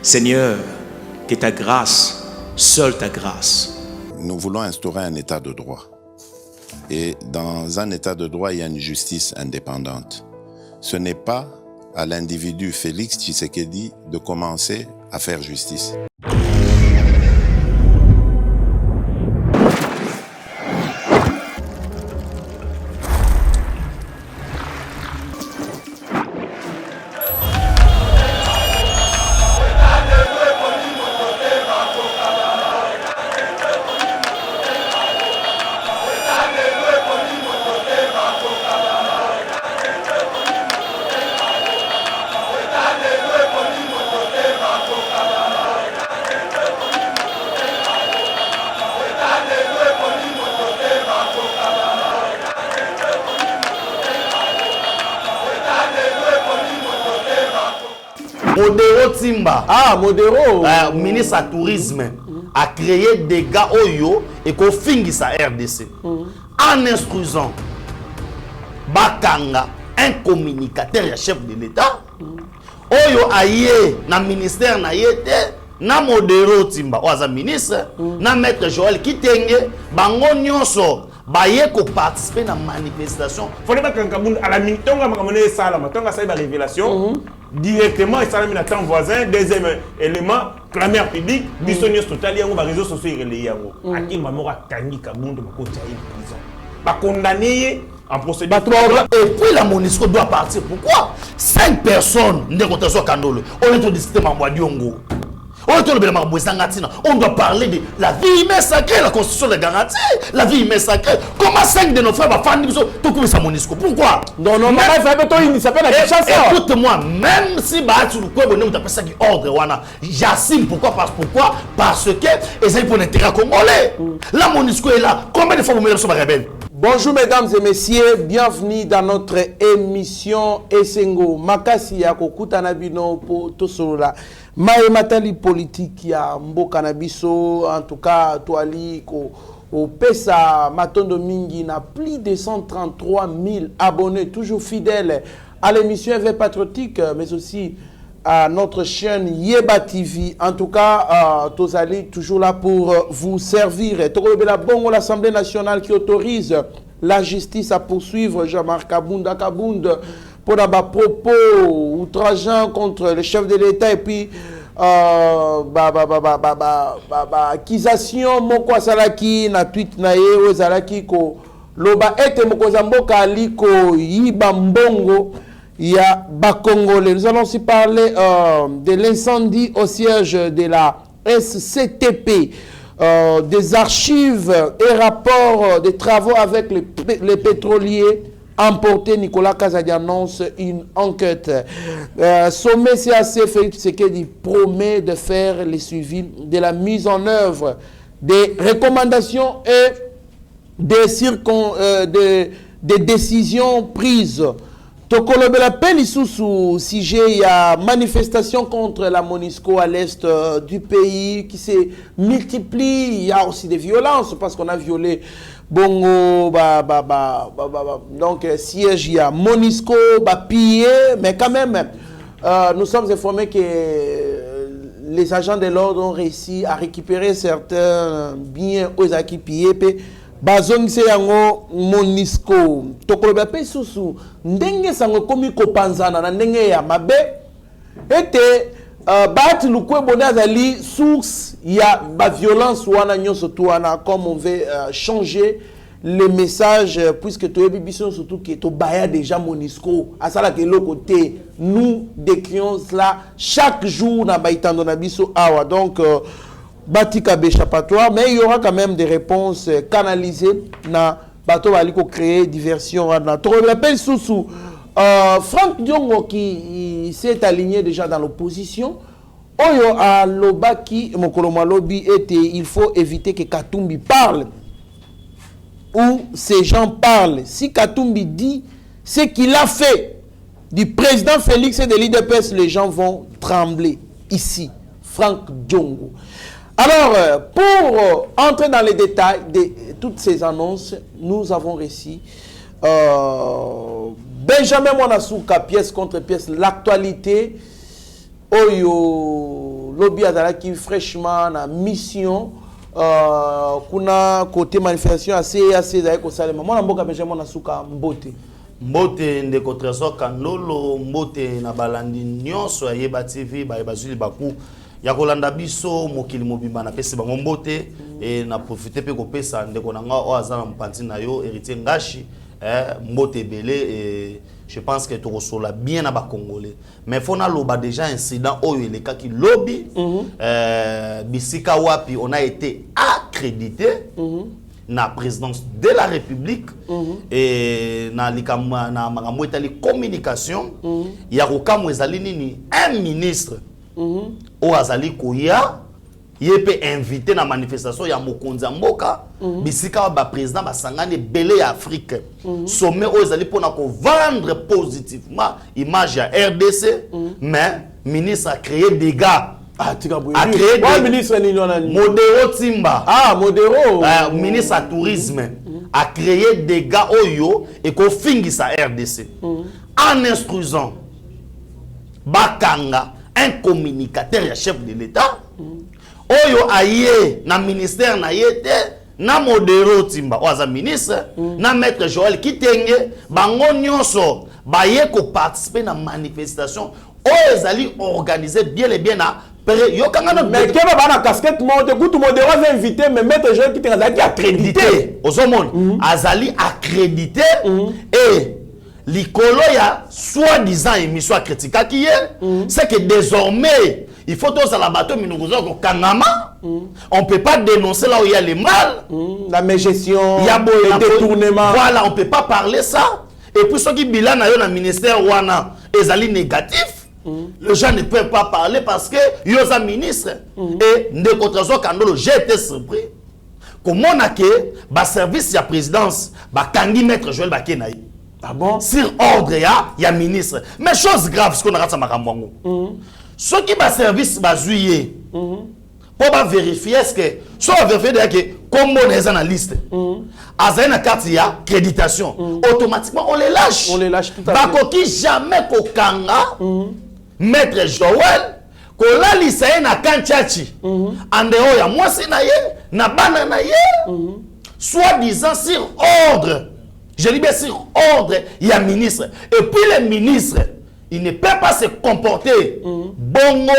Seigneur, que ta grâce, seule ta grâce. Nous voulons instaurer un état de droit. Et dans un état de droit, il y a une justice indépendante. Ce n'est pas à l'individu Félix Tshisekedi de commencer à faire justice. Modero Timba, Modero, ministre du Tourisme, a créé des gars Oyo et qu'on finit sa RDC. En instruisant Bakanga, un communicateur et chef de l'État, Oyo aye na ministère na yete, na Modero Timba, oaza ministre, na maître Joël Kitenge, bango nyonso. Baye ko participer à la manifestation. Faut pas qu'un Kaboun à la mintonga makamone sala matonga ça la révélation directement et ça la temps voisin. Deuxième élément clameur publique bisognos total yango ba réseaux sociaux relais yango aki mamora kangi Kaboun de makoti à prison ba condamné en procédure. Et puis la MONUSCO doit partir. Pourquoi 5 personnes ne comptent pas Kandolo. On est au district Mambouadiongo. On doit parler de la vie humaine sacrée, la constitution de garantie, la vie humaine sacrée. Comment 5 de nos frères vont faire tout comme ça MONUSCO? Pourquoi? Non, non, il s'appelle la chasse. Écoute-moi, même si on appelle ça qui ordre, j'assume. Pourquoi? Parce que ils ont pour l'intérêt congolais. La MONUSCO est là. Combien de fois vous mettez sur la rebelle? Bonjour mesdames et messieurs, bienvenue dans notre émission Esengo Makasi ya kokuta na bino po tosolola maye matali politique ya mboka na biso. En tout cas toali ko pesa matondo mingi na plus de 133 000 abonnés, toujours fidèles à l'émission EV Patriotique, mais aussi à notre chaîne Yeba TV. En tout cas, Tozali toujours là pour vous servir. Tokobela Bongo, l'Assemblée nationale qui autorise la justice à poursuivre Jean-Marc Kabunda pour des propos outrageants contre le chef de l'État et puis accusation moko salaki na tweet na ye ozalaki ko loba ete mokozamboka aliko yiba mbongo ya Bakongolais. Nous allons aussi parler de l'incendie au siège de la SCTP, des archives et rapports des travaux avec les pétroliers emportés. Nicolas Kazadi annonce une enquête. Sommet CAC Félix Tshisekedi promet de faire le suivi de la mise en œuvre des recommandations et des décisions prises. Tokolobela Pelissousou, sujet, il y a manifestation contre la MONUSCO à l'est du pays qui se multiplie. Il y a aussi des violences parce qu'on a violé Bongo, donc siège, il y a MONUSCO, pillé, mais quand même, nous sommes informés que les agents de l'ordre ont réussi à récupérer certains biens aux acquis pillés. Bazong se yango MONUSCO tokoloba pe susu ndenge sango komi kopanzana na ndenge ya mabe ete bat lukwe bonazali source ya ba violence wana nyonso to wana comme on veut changer les messages puisque to bibiso surtout que to baya déjà MONUSCO asala ke lokoté nous décrions cela chaque jour na baitando na biso awa donc Batika béchapatoire, mais il y aura quand même des réponses canalisées na bateau valiko créer diversion. Tu te rappelles sous Franck Diongo qui s'est aligné déjà dans l'opposition. Oyo a Lobaki Mokoloma Lobby était il faut éviter que Katumbi parle ou ces gens parlent. Si Katumbi dit ce qu'il a fait du président Félix et de l'IDPS, les gens vont trembler ici. Franck Diongo. Alors, pour entrer dans les détails de toutes ces annonces, nous avons réussi Benjamin Monasouka, pièce contre pièce, l'actualité, Oyo, lobby azalaki fraîchement na mission kuna côté manifestation assez d'ailleurs ko salema mwana mboka Benjamin na suka mbote mbote ndeko Trésor Kandolo mbote na balandi nyonso ya Yeba TV ba bazuli baku ya kolanda biso mokili mobimba na pesi bango mbote et na profiter pe ko pesa ndeko na nga o azana mpanzi na yo héritier ngashi mbote belé et je pense que tu reçois bien à bas congolais mais faut na loba déjà incident oyo les cas qui lobby bisika wapi on a été accrédité na présidence de la République et na likama na makambo etali communication ya kokamwe ezali nini un ministre o azali koya yepe invité na manifestation ya mokonzi mboka bisika ba président basangane belé ya Afrique sommet o ezali pona ko vendre positivement image ya RDC mais ministre a créé des dégâts. A créé des ministre Modero Timba. Modero. Ministre à tourisme a créé des dégâts oyo et ko fingisa RDC en instruisant Bakanga un communicateur et chef de l'État oyo aye na ministère na yete na Modero Timba oza ministre na maître Joël Kitenge bango nyonso baye ko participer na manifestation oyo ezali organisé bien et bien na mais qui va na casquette monte goût Modero va inviter mais maître Joël Kitenge azali accrédité ozomone azali accrédité et likolo ya soi-disant émission critique qui c'est que désormais il faut tous à la bateau minuguzo ko kangama on peut pas dénoncer là où il y a les mal la mégestion il y a le détournement voilà on peut pas parler ça et puis ceux qui bilan na yo na ministère wana ezali négatif les gens ne peuvent pas parler parce que yo za ministre et ndeko Trésor Kandolo j'ai été surpris comment on a que ba service ya présidence ba kangi maître Joël Bakenaï. Ah bon? Sur ordre ya ministre. Mais chose grave, ce qu'on a raté à Makamwango. Ce qui va service va juillet. Pour vérifier est-ce que soit vérifier que comme on est dans la liste. À une carte il y a créditation. Automatiquement on les lâche. On les lâche tout à fait. Qui jamais kokanga maître Joël ko la liste na kanchachi. Andeo ya mwasi na ye na bana na ye. Soit disant sur ordre. Je dis bien sur ordre, il y a ministre. Et puis les ministres, ils ne peuvent pas se comporter bongo,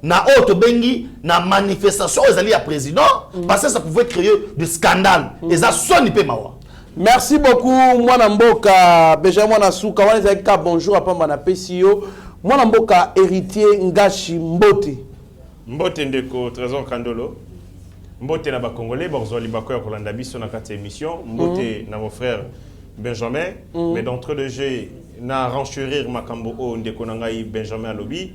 na auto bengi, na manifestation, ils allaient à président, parce que ça pouvait créer des scandales. Et ça sonne pas mawa. Merci beaucoup, Mwana Mboka, Benjamin Nasuka, Wanezaka, bonjour, à Pamba na PCO. Mwana Mboka, héritier Ngashi Mbote. Mbote ndeko, Trésor Kandolo. Mbote na ba Congolais, Borzoli Bako ya Kolanda Biso na kati émission. Mbote na mon frère Benjamin, mais d'entre deux jeux, na renchérir Makambo o ndeko nangai Benjamin Alobi.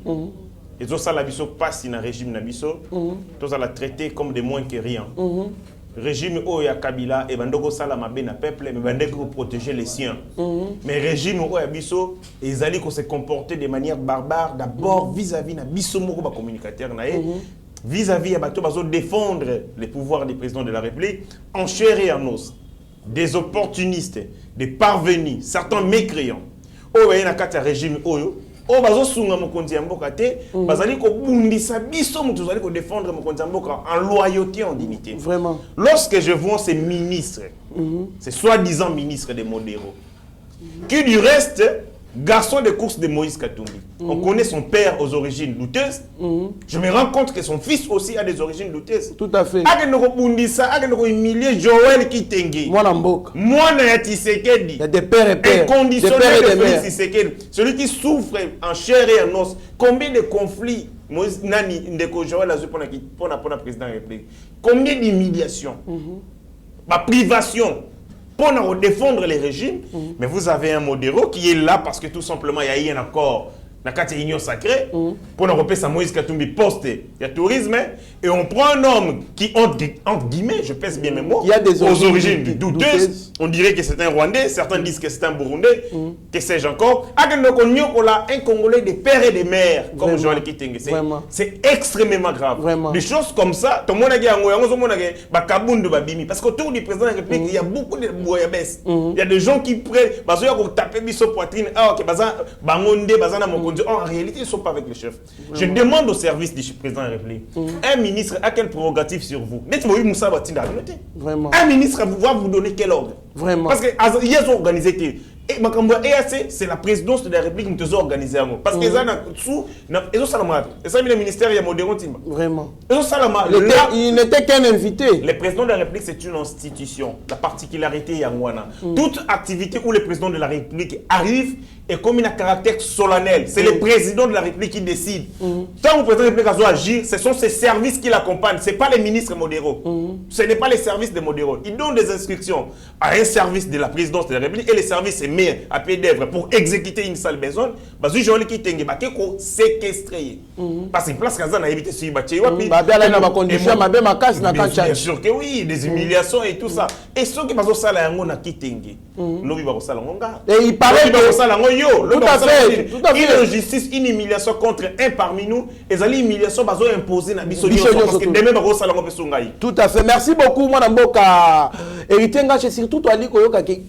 Et tout ça la biso passe dans régime na biso. Tout ça la traité comme de moins que rien. Régime o ya Kabila et bandoko sala mabe na peuple mais bandeko protéger les siens. Mais régime o ya biso ils allaient se comporter de manière barbare d'abord vis-à-vis na biso moko ba communicateur na vis-à-vis à bateau bazo défendre les pouvoirs du président de la République en chair et en os. Des opportunistes, des parvenus, certains mécréants. Oh, il y a un régime oyo. Oh, bazo sunga mokonzi mboka te, bazali ko bundisa biso mutu zali ko défendre mokonzi mboka en loyauté, en dignité. Vraiment. Lorsque je vois ces ministres, ces soi-disant ministres de Modero, qui du reste garçon de course de Moïse Katumbi. On connaît son père aux origines douteuses. Je me rends compte que son fils aussi a des origines douteuses. Tout à fait. Agenoko bundisa, agenoko humilier Joël Kitenge. Mwana Mboka. Mwana ya Tshisekedi. Il y a des pères et pères. Inconditionnel de Félix Tshisekedi. Celui qui souffre en chair et en os. Combien de conflits Moïse Nani Ndeko Joël a pour la président de la République. Combien d'humiliations. Ma privation. Pour défendre les régimes, mais vous avez un Modero qui est là parce que tout simplement il y a un accord dans la union sacrée pour nous repérer Moïse Katumbi poste, il y a tourisme et on prend un homme qui entre guillemets, je pèse bien mes mots, il y a des aux origines douteuses. On dirait que c'est un Rwandais, certains disent que c'est un Burundais, que sais-je encore. Un Congolais de père et de mère comme Joël Kitenge. C'est extrêmement grave. Vraiment. Des choses comme ça, tout le monde a parce qu'autour du président de la République, il y a beaucoup de boyabès. Il y a des gens qui prennent, taper biso poitrine, ah ok, bazana monkonzi En réalité, ils ne sont pas avec le chef. Je demande au service du président de la République, un ministre a quelle prérogative sur vous? Vraiment. Un ministre va vous donner quel ordre? Vraiment. Parce qu'ils ont organisé que et EAC, c'est la présidence de la République qui nous a organisé. Parce qu'ils ont salamé. Et ça, le ministère, il y a modéré. Vraiment. Ils ont salamé. Il n'était qu'un invité. Le président de la République, c'est une institution. La particularité, Yangwana. Toute activité où le président de la République arrive est comme un caractère solennel. C'est le président de la République qui décide. Tant que le président de la République doit agir, ce sont ses services qui l'accompagnent. Ce n'est pas les ministres modéraux. Ce n'est pas les services des modéraux. Ils donnent des instructions à un service de la présidence de la République et les services est mis à pied d'œuvre pour exécuter une seule besoin. Parce que je vais séquestrer. Parce que place Kazan a évité ce bien sûr que oui, des humiliations et tout ça. Et ceux qui passent ça là, on a quitté. Et il paraît que tout à fait. Une injustice, une humiliation contre un parmi nous, et les humiliations sont imposées dans parce que demain tout à fait. Merci beaucoup, mon amboka. Et surtout toi,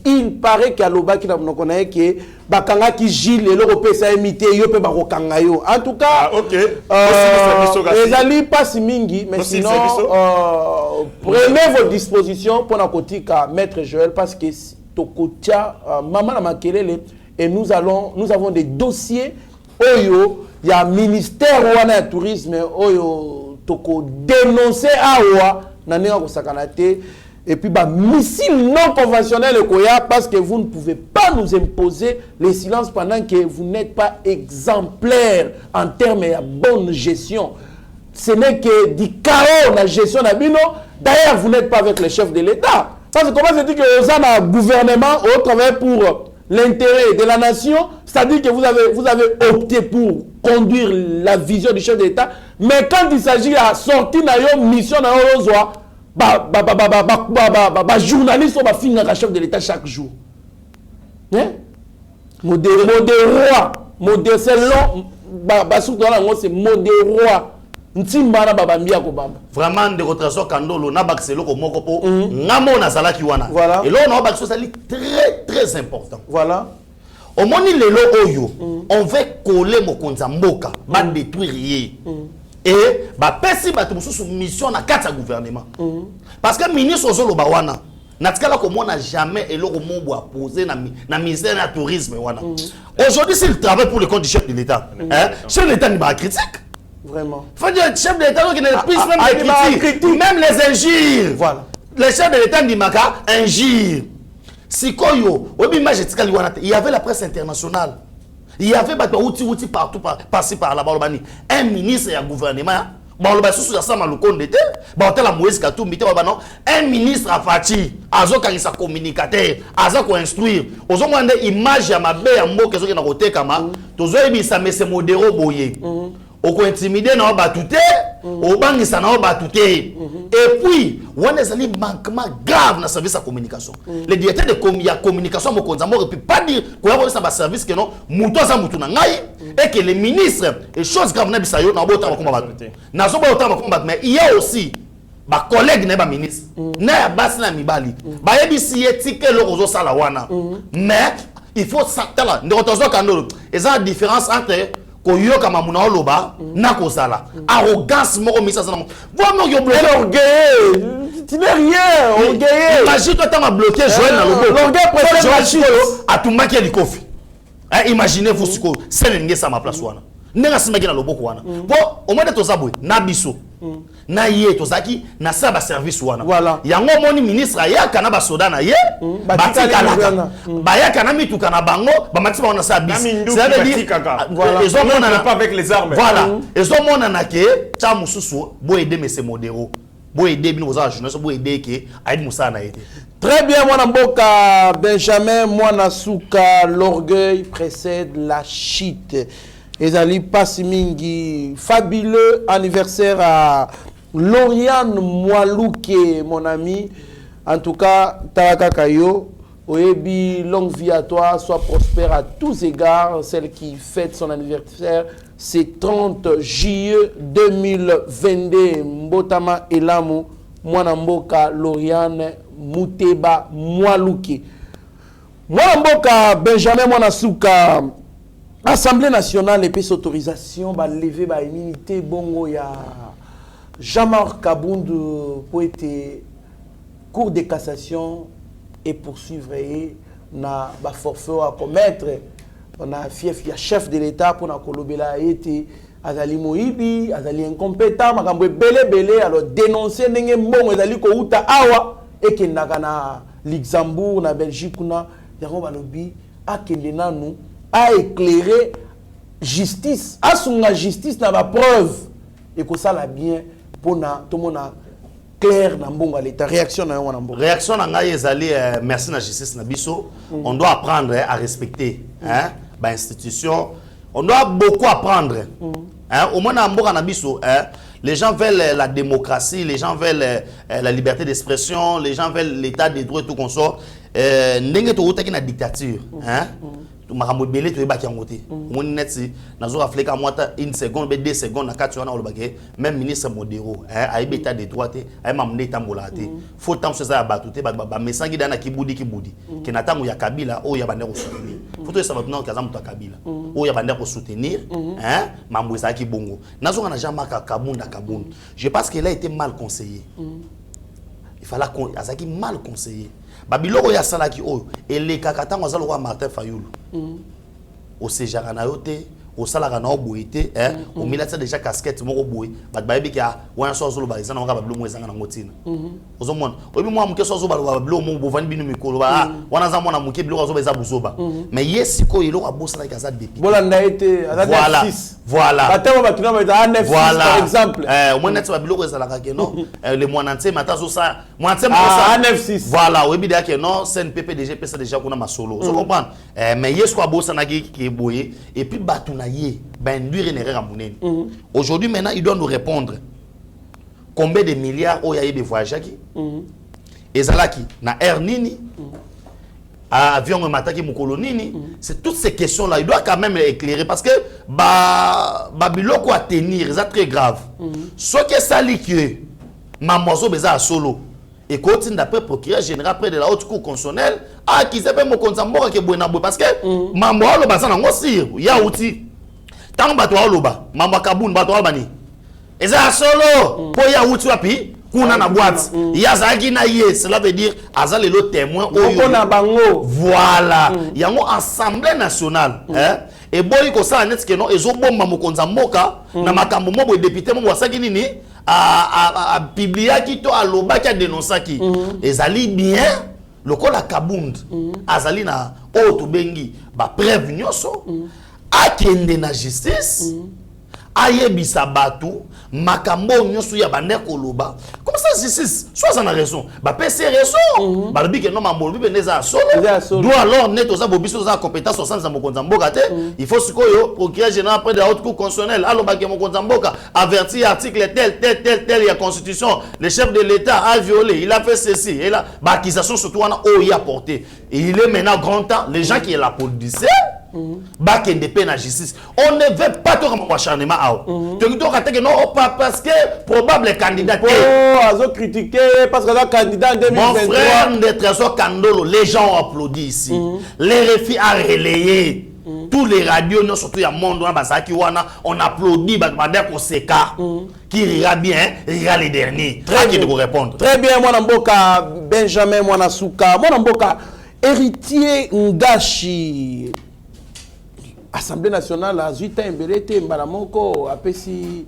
il paraît qu'il y a l'oba qui nous connaît que bakanga qui Gilles et l'Europe ça imité yo pe bakanga yo. En tout cas, les alliés pas si mingi, mais sinon prenez vos dispositions pour la kotika maître Joël parce que tokotia maman na makelele. Et nous avons des dossiers. Oyo, il y a un ministère du tourisme. Oyo, toko dénoncer awa nanenga ko sakanate. Et puis bah missile non conventionnel parce que vous ne pouvez pas nous imposer le silence pendant que vous n'êtes pas exemplaire en termes de bonne gestion. Ce n'est que du chaos dans la gestion d'Abino. D'ailleurs, vous n'êtes pas avec le chef de l'État. Parce que comment se dit que vous avez un gouvernement au travail pour l'intérêt de la nation, c'est-à-dire que vous avez opté pour conduire la vision du chef de l'État, mais quand il s'agit de sortir de mission journaliste va finir le chef de l'État chaque jour. Modéré c'est long, c'est modéré. Vraiment de retraçon kandolo na baxelo ko moko po ngamo na zalaki wana. Voilà. Et là on a baxo sali très très important. Voilà. Au moni lelo oyo on veut coller mokonza mboka ba détruire et ba pesi ba tout sous mission na kata gouvernement. Parce que ministre ozolo ba wana natikala ko mona jamais eloko mombo a poser na ministère du tourisme wana. Aujourd'hui c'est le travail pour le compte du chef de l'État. Chef de l'État ni ba critique. Vraiment. Il faut dire le chef de l'État qui ne puisse même les critiques, même les injures. Voilà. Le chef de l'État dit Maka injure. Sikoyo, il y avait la presse internationale. Il y avait outil partout, par-ci par là-bas. Un ministre et un gouvernement. Un ministre a fati, azo kanisa communicateur, azo ko instruire. Ozo mwande image ya mabe ya mboka ezo ke na kotekama, tozo ebisa mese modéro boye. Oko intimider na batute, obangisa na batute. Et puis, on a un manquement grave dans le service de communication. Le directeur de communication ne peut pas dire qu'il y a un service que non, et que les ministres, et choses graves, mais il y a aussi des collègues des ministres, mais il faut s'attendre. Il y a une différence entre koyoka mamuna oloba na kozala arrogance moko misa sana vraiment yo bloqué orgueil tu n'es rien orgueil imagine toi t'as bloqué Joël na lobo l'orgueil préfère atumaki likofi imaginez-vous siko c'est ngé ça ma place wana nenga simaki na loboko wana bon au moins de tozabwe na biso na ye tozaki na sa ba service wana voilà yango moni ministre ayaka na ba soda na ye batikala bayaka na mituka na bango ba maximum na sa bis c'est-à-dire ils ont mona pas avec les armes voilà ils ont mona na ke cha mususu bo aider mais c'est modéro bo aider bino za journaliste bo aider ke aide musa na été très bien mon mboka Benjamin Mwana Suka l'orgueil précède la chute. Ezali Passimingi, fabuleux anniversaire à Lauriane Mwalouke, mon ami. En tout cas, Taraka Kayo, Oebi, longue vie à toi, sois prospère à tous égards. Celle qui fête son anniversaire, c'est 30 juillet 2022. Mbotama Elamu, Mwanamboka, Lauriane Mouteba Mwalouke. Mwanamboka, Benjamin Mwana Suka. Assemblée nationale et puis autorisation va lever ba immunité bongo ya Jean-Marc Kabound pour être cour de cassation et poursuivre et na ba forfait à commettre on a fief ya chef de l'état pour na kolobela été azali moibi azali incompétent makambo belé alors dénoncer ndenge mbongo ezali ko uta awa et que na Luxembourg na Belgique na yango balobi akende nanu a éclairer justice a sunga justice na ba preuve et que ça la bien pour na tout monde clair na mbongo l'état réaction na mbongo réaction na ngai ezali merci na justice na biso on doit apprendre à respecter hein ba institution on doit beaucoup apprendre hein au moins na mboka na biso hein les gens veulent la démocratie, les gens veulent la liberté d'expression, les gens veulent l'état des droits et tout qu'on sort. N'engé to utaki na dictature, hein? Makambo belé to ebaki ngote. Mon net si nazo rafleka mwata 1 seconde, 2 secondes na kati wana olobake même ministre modéro, hein, a état des droits te, a mamné tambola te. Faut tant ça batute ba mesangi dana kibudi. Ke na tango ya Kabila o ya bande ko soutenir. Faut to ça maintenant kaza muta Kabila. O ya bande ko soutenir, hein? Mambo za ki bongo. Nazo na Jean-Marc Kabound. Je pense qu'il a été mal conseillé. Il fallait qu'on azaki mal conseillé. Babiloko ya salaki oyo ele kakata ngozalo kwa Martin Fayulu au sejara na yote au salaka na oboité hein au milata déjà casquette moko boy bat bayebi ka wana so zolo ba ezana ngaba bilo mwezanga na ngotina ozomona obi mwa mke so zo ba bilo mo bovani binu mikolo ba wana za mwana mke bilo zo ba za buzoba mais yesiko ilo abosa na kaza depuis bolanda été voilà voilà batema batuna ba 9 par exemple au moins net ba bilo ko ezalaka ke non le mwana ntse mata zo sa mwana ntse mo sa 9 voilà obi dia ke non CNPP pesa déjà kuna masolo vous comprenez mais yesiko abosa na ki boye et puis batuna aujourd'hui maintenant il doit nous répondre combien de milliards il y a eu de voyageurs qui ezalaki na air nini avion mataki mukolo nini c'est toutes ces questions là il doit quand même éclairer parce que biloko à tenir c'est très grave ce que ça lit que mamozo beza solo et continue d'après procureur général près de la haute cour constitutionnelle qui s'appelle Mokonzamboka ke buena boy parce que mambo lo basana ngosir ya outi tant bato aloba mambo Kabound bato albani eza solo po ya outi wapi kuna na boîte ya zaki na ye cela veut dire azale le témoin oyo na bango voilà yango assemblée nationale hein et boy ko ça net que non ezobomba Mokonzamboka na makambo mo député mo wasaki nini a publier qui to aloba qui a dénoncé qui ezali bien lokola Kabound azali na oto bengi ba preuve nyoso akende na justice ayebisa batu makambo nyoso ya bande koloba comme ça justice soit ça na raison ba pese raison ba lobi ke non mambo bi beneza solo doit alors net oza bobiso za compétence au sens de Mokonzamboka te il faut sikoyo procureur général près de la haute cour constitutionnelle aloba ke Mokonzamboka averti article tel ya constitution le chef de l'état a violé il a fait ceci et là ba accusation surtout on a porté et il est maintenant grand temps les gens qui est la police bakende pe na justice on ne veut pas tout comme acharnement non parce que probable candidat azo critiquer parce que la candidat en 2023 mon frère de Trésor Kandolo les gens ont applaudi ici les refus a relayé tous les radios non surtout ya monde on applaudit Bader Koseka qui rira bien rira les derniers très bien de vous répondre très bien moi Mboka Benjamin Mwanasuka moi Mboka héritier Ngashi Assemblée nationale a 8 ans mbelete mbalamoko apesi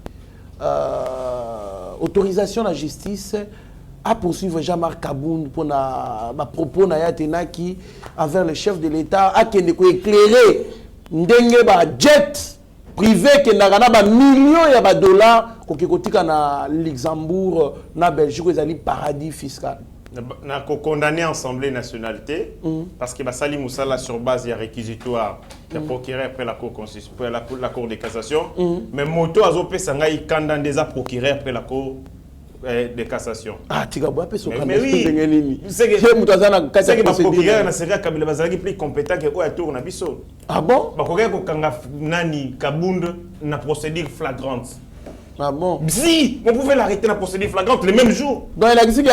autorisation à la justice à poursuivre Jean-Marc Kabound pour na propos na yatenaki envers le chef de l'État a kende ko éclairer ndenge ba jet privé ke ndakana ba millions ya ba dollars ko kotika na Luxembourg na Belgique ezali paradis fiscal. Na condamné Assemblée nationale parce que Basali Moussala sur base de réquisitoire qui a procuré après la cour la cour de cassation mais moto azopé sanga il condamné déjà procuré après la cour de cassation tu vas voir peso mais oui c'est que mutazana kati ya procureur na Séria Kabila bazali plus compétent que oya tour na biso bon bakoka ko kanga nani Kabound na procédure flagrante. Ah bon? Si, on pouvait l'arrêter dans la procédure flagrante le même jour. Donc il a dit qu'il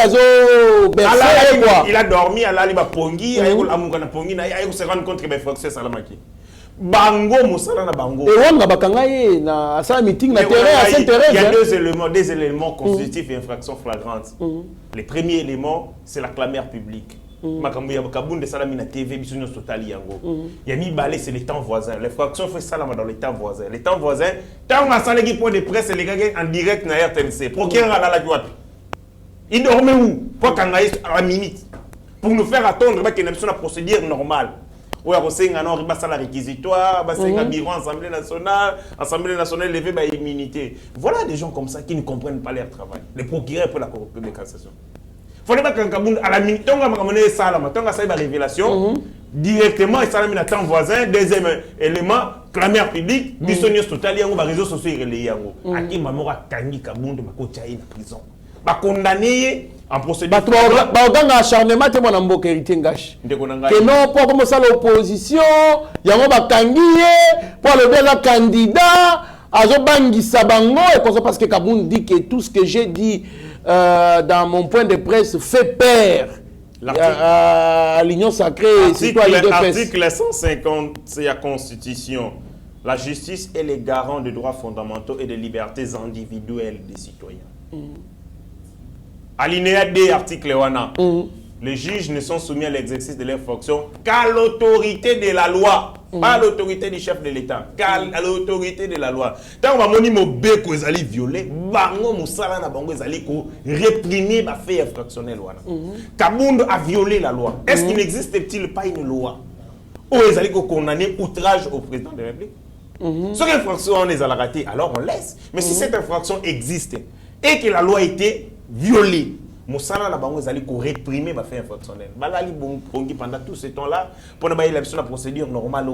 il a dormi, il a pongi, il a se rendre compte que c'est Francis Salamaki. bango mosala na bango. Et on a bakanga na ça meeting na terrain à Sainte-Thérèse. Il y a deux éléments constitutifs et infractions flagrantes. Les premiers éléments, c'est la clameur publique. Makambo ya Kabunde salami na TV bisunyo totali yango. Ya mi balé c'est les temps voisins. Les fractions fait salama dans les temps voisins. Les temps voisins, tant on a salé point de presse les gars en direct na RTNC. Procureur à la droite. Il dormait où? Pour qu'on aille à la minute. Pour nous faire attendre qu'il y ait une procédure normale. Ou à Rossing, on arrive à la réquisitoire, à bureau, Assemblée nationale, levé par immunité. Voilà des gens comme ça qui ne comprennent pas leur travail. Les procureurs pour la Cour de cassation. Il faut pas qu'un Kaboun, à la minute, on va mener ça, on va faire la révélation directement, et ça va mettre temps voisin. Deuxième élément, clameur publique, bisognos total, il y a des réseaux sociaux relayés. À qui Mamora Kangi Kaboun de Makochaï en prison. Ba condamné en procédure. Ba oganga acharnement te mona mboka héritier ngashi. Que non pour comme ça l'opposition, yango ba kangiye pour le bel candidat, azo bangisa bango et comme ça parce que Kaboun dit que tout ce que j'ai dit dans mon point de presse fait peur à l'Union sacrée. Article 150 c'est la Constitution. La justice est le garant des droits fondamentaux et des libertés individuelles des citoyens. Alinéa D, article 1. Les juges ne sont soumis à l'exercice de leurs fonctions qu'à l'autorité de la loi. Pas à l'autorité du chef de l'État, qu'à l'autorité de la loi. Tant que moni mo beko ezali violé, bango musala na bango ezali ko réprimer ba fait infractionnel wana. Kabound a violé la loi. Est-ce qu'il n'existe-t-il pas une loi où ezali ko condamner outrage au président de la République? Sur infraction on les a raté, alors on laisse. Mais si cette infraction existe et que la loi a été violée, Moussala la bango ezali ko réprimer ba fait infractionnel. Balali bongi pendant tout ce temps-là pour ne pas la procédure normale.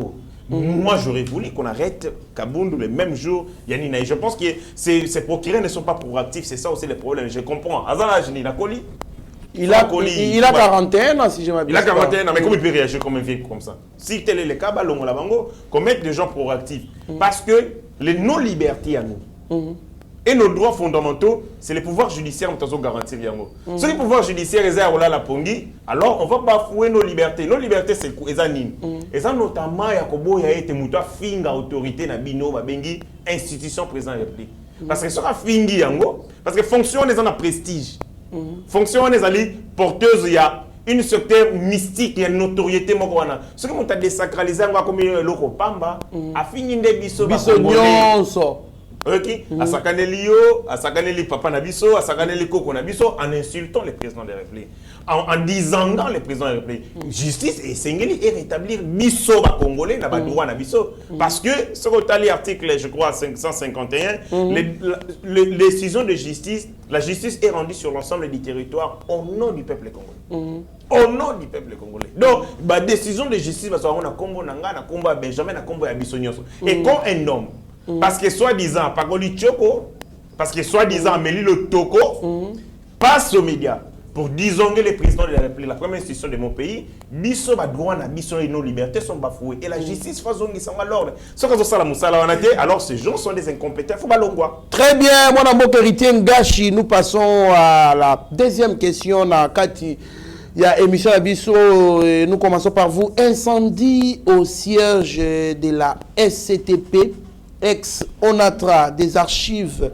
Moi j'aurais voulu qu'on arrête Kabound le même jour Yanina. Je pense que ces procureurs ne sont pas proactifs, c'est ça aussi le problème. Je comprends. Azala Jeni Nakoli. Il a 41 ans si je m'abuse. Il a 41 ans, mais comment il peut réagir comme un vieux comme ça? Si tel est le cas, Balongo la bango, qu'on mette des gens proactifs. Parce que les non-libertés à nous. Et nos droits fondamentaux, c'est le pouvoir judiciaire qui nous garantit. Si le pouvoir judiciaire est là la pongi, alors on va bafouer nos libertés. Nos libertés, c'est quoi? Et ça, notamment, Yakobo, il y a été moutoua finga autorité na bino, babengi, institution président de la République. Parce que ça a fingi yango, parce que fonction est en prestige. Fonction est allée porteuse, il y a une secteur mystique, il y a une notoriété. Ce que nous avons désacralisé, on va comme le Pamba, a fini de biso. Ok, à Sakaneli papa Nabiso, à Sakaneli Koko Nabiso, en insultant le président de la République, en disant dans le président de la République, justice et Sengeli et rétablir Biso à Congolais, n'a pas droit à Nabiso. Parce que, ce qu'on a l'article, je crois, 551, les décisions de justice, la justice est rendue sur l'ensemble du territoire au nom du peuple congolais. Au nom du peuple congolais. Donc, la décision de justice, parce qu'on a combo Nanga, na combo Benjamin, na combo Abiso Nyonso. Et quand un homme, parce que soi-disant, Pagoli Tchoko, parce que soi-disant, Amélie Le Toko, passe aux médias pour disonguer les présidents de la République, la première institution de mon pays, Bisso droit na Bisso et nos libertés sont bafouées. Et la justice fait zongi sans l'ordre. Ce que ça la moussala alors ces gens sont des incompétents. Faut balongwa. Très bien, mon amour héritier Ngashi, nous passons à la deuxième question. Kati, il y a émission à Bisso, et nous commençons par vous. Incendie au siège de la SCTP. Ex-ONATRA, des archives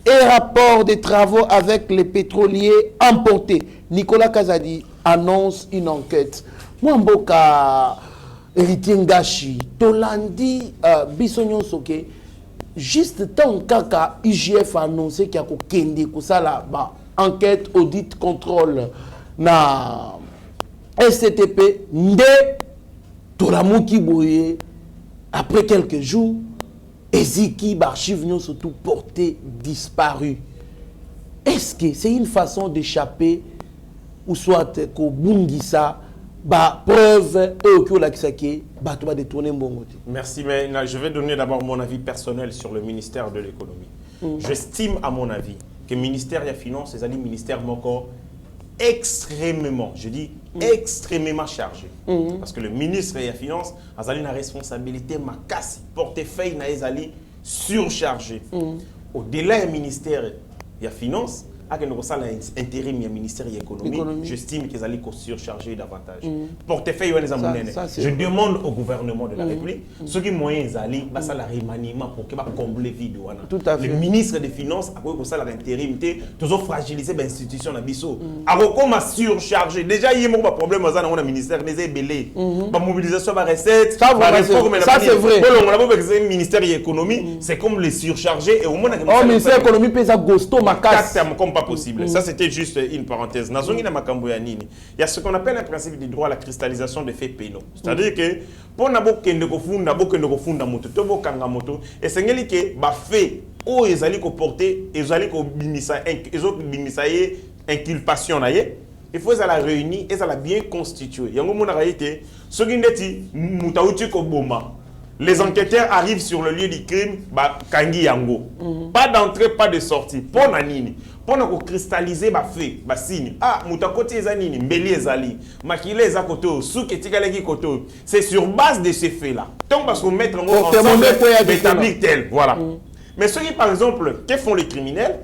et rapports des travaux avec les pétroliers emportés. Nicolas Kazadi annonce une enquête. Mwamboka héritier Ngashi, Tolandi Bissonyon Soke, juste tant kaka IGF a annoncé qu'il y a kende kusala ba enquête, audit, contrôle na SCTP, nde Tolamuki Boye, après quelques jours, Eziki archives nous surtout porté disparu. Est-ce que c'est une façon d'échapper ou soit que Bungisa ba preuve ba to ba détourner mbongo? Merci, mais je vais donner d'abord mon avis personnel sur le ministère de l'économie. J'estime à mon avis que le ministère des Finances est un ministère moko extrêmement, je dis extrêmement chargé. Parce que le ministre des Finances a une responsabilité makasi, portefeuille na ezali surchargé. Au-delà du ministère des Finances, à que nous avons intérim du ministère de l'économie, j'estime qu'ils allaient surcharger davantage. Portefeuille, je demande au gouvernement de la République, ceux qui moyens allaient, ça la remaniement pour que combler vide. Tout à fait. Le ministre des Finances a quoi ça l'intérim, toujours fragiliser l'institution à Bissau. Alors comment surcharger? Déjà il y a un problème dans le ministère des ébélés, la mobilisation de recettes, la réforme. Ça c'est vrai. On a le ministère de l'économie, c'est comme les surcharger et au moins le ministère de l'économie pèse à Gosto Makas. Comme pas possible. Ça c'était juste une parenthèse. Dans il y a ce qu'on appelle un principe du droit à la cristallisation des faits pénaux. C'est-à-dire que pour n'abokende kofunda moto, to bokanga moto, et c'est que ba fait ou ils allaient porter, ils allaient bimisa inculpation na ye. Il faut la réunir et ça la bien constituer. Yango mona réalité, ce qui ndeti mutauti ko boma. Les enquêteurs arrivent sur le lieu du crime, kangi yango. Pas d'entrée, pas de sortie. Pour nanini, pour nous cristalliser ba fait, ba signe. Ah, mutakoti ezanini, mbeli ezali, makile ezakoto, souketika leki koto. C'est sur base de ces faits là. Donc parce qu'on met en ensemble établir tel, voilà. Mais ceux qui par exemple, que font les criminels?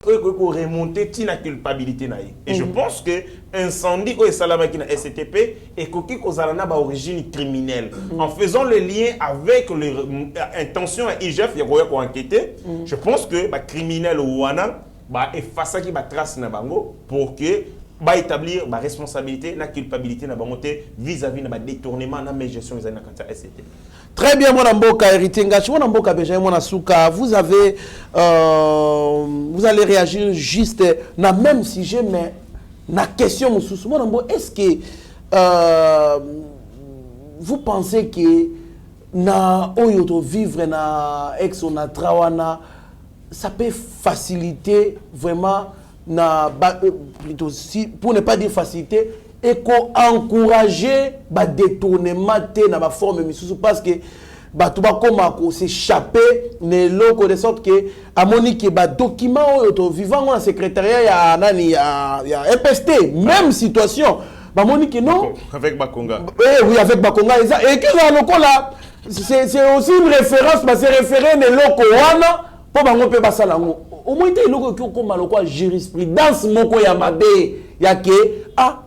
Pour remonter la culpabilité. Et je pense que incendie au Salamaki na STP est une origine criminelle. En faisant le lien avec l'intention à IGF, il y a enquêter. Je pense que les criminels ou wana effacer qui trace na bango pour que établir la responsabilité, la culpabilité vis-à-vis de détournement de la gestion des STP. Très bien, mon amboka héritier Ngachi, mon amboka Benjamin Monasuka, vous allez réagir juste dans le même sujet, mais la question, mon amboka, est-ce que vous pensez que na oyoto vivre na ex na trawana, ça peut faciliter vraiment plutôt pour ne pas dire faciliter et encourager le détournement de la forme parce que tout va comme s'échapper de sorte que à Monique document vivant dans le secrétariat il y a MPST même situation Monique non avec Bakonga oui avec Bakonga et que là c'est aussi une référence parce que c'est référé ne loko wana pour bango pe basala ngo au moins il loko comme loko jurisprudence moko ya mabe ya ke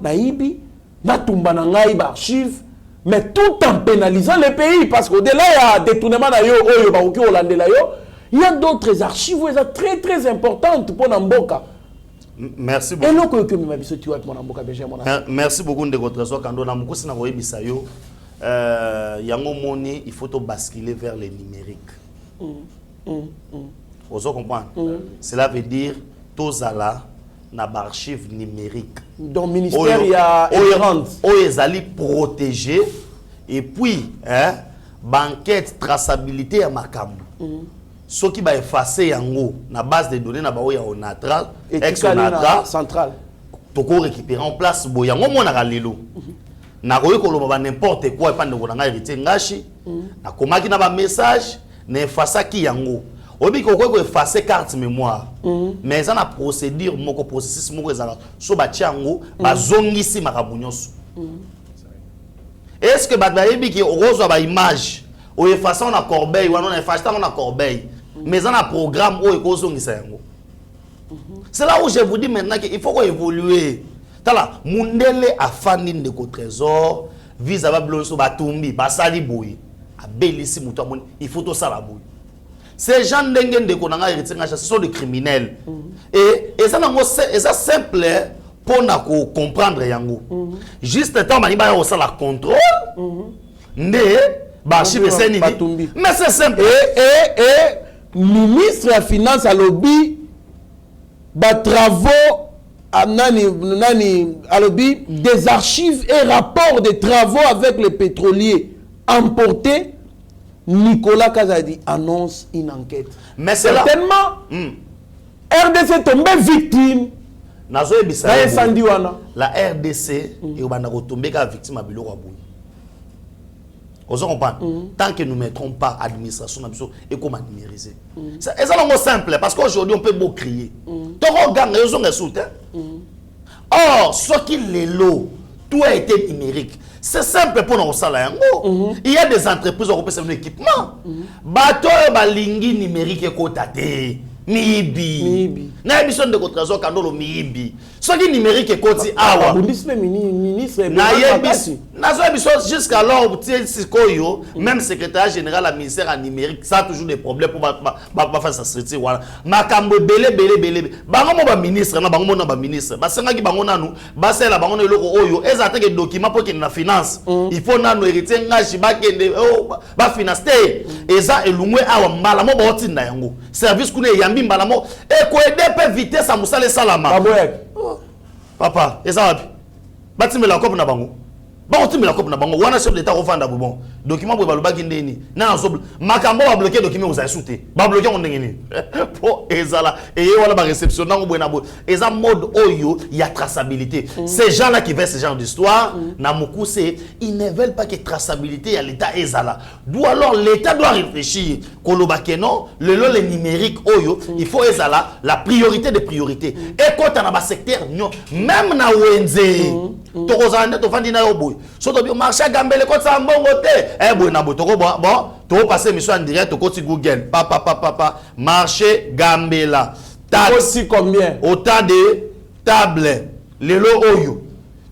naïbi natumba na ngai ba archive mais tout en pénalisant les pays parce qu'au-delà il y a détournement na yo oyo ba oki olandela yo il y a d'autres archives très très importantes pour Namboka. Merci beaucoup. Merci beaucoup de votre trésor quand on a beaucoup na koyebisa yo yango moni il faut to basculer vers le numérique. Vous comprenez? Cela veut dire tozala na archive numérique. Donc ministère il y a ezali protéger et puis banquette traçabilité ya makambo. Ce qui va effacer yango na base de données na ba ya onatra ex onatra central. Toko récupérer en place boyango mona galelo. Na koyi koloba n'importe quoi epande ko na héritier Ngachi. Na komaki na ba message na effacer ki yango. Obi ko ko effacer carte mémoire. Mais ça na procédure moko processus moko ezala so ba tiango ba zongisi makambo nyonso. Est-ce que ba yebi ki ozwa ba image o effacer na corbeille ou on effacer na corbeille mais ça na programme o ekozongisa yango. C'est là où je vous dis maintenant qu'il faut qu'on évolue. Tala mundele afandi ndeko trésor vis-à-vis blonso batumbi basali boy abelisi muto amoni il faut to sala boy. Ces gens ndenge ndeko nanga héritier Ngachi ce sont des criminels. Et ça nango ça simple pour na ko comprendre yango. Juste temps mani ba yo sala contrôle. Ndé ba chibe seni mais c'est simple et ministre de la finance à lobby ba travaux à nani à lobby des archives et rapports de travaux avec les pétroliers emportés. Nicolas Kazadi annonce une enquête. Mais c'est certainement RDC tombé victime. La RDC est tombé victime à Biloko Aboui. Vous comprenez? Tant que nous ne mettrons pas l'administration et comment numériser. C'est simple parce qu'aujourd'hui on peut beau crier. Or, ce qui est lot, tout a été numérique. c'est simple pour nous ça il y a des entreprises qui ont un équipement bateau balingi numérique ko tate miibi na émission de contrat kandolo miibi ce qui numérique koti awa ministre na yebisi nazo biso jusqu'alors sikoyo même secrétaire général à ministère en numérique ça a toujours des problèmes pour faire ça structure voilà makambo belé bango mo ba ministre na bango mo na ba ministre basenga ki bango nanu basela bango na eloko oyo ezate ke document pour que na finance il faut nanu héritier ngashi ba kende ba finance te eza elungwe awa mbala mo ba otinda yango service kuna yambi mbala mo e ko aider pe vitesse à musale salama papa eza wapi batimela kopo na bango batimela kopo na bango wana chef d'état ofanda bon document bo balobaki ndeni na ensemble makambo ba bloquer document vous avez sauté ba bloquer on ndengeni po ezala et wala ba réception nango bona bo eza mode oyo ya traçabilité ces gens là qui veulent ce genre d'histoire na mukuse ils ne veulent pas que traçabilité à l'état ezala d'où alors l'état doit réfléchir kolobake non le numérique oyo il faut ezala la priorité des priorités et quand on a ba secteur même na wenze tokozanda to fandi na yo boy so to bi marché gambele ko sa mbongo te boy na botoko bon to passer mission en direct ko ti Google papa marché gambela taxe combien autant de tables lelo oyo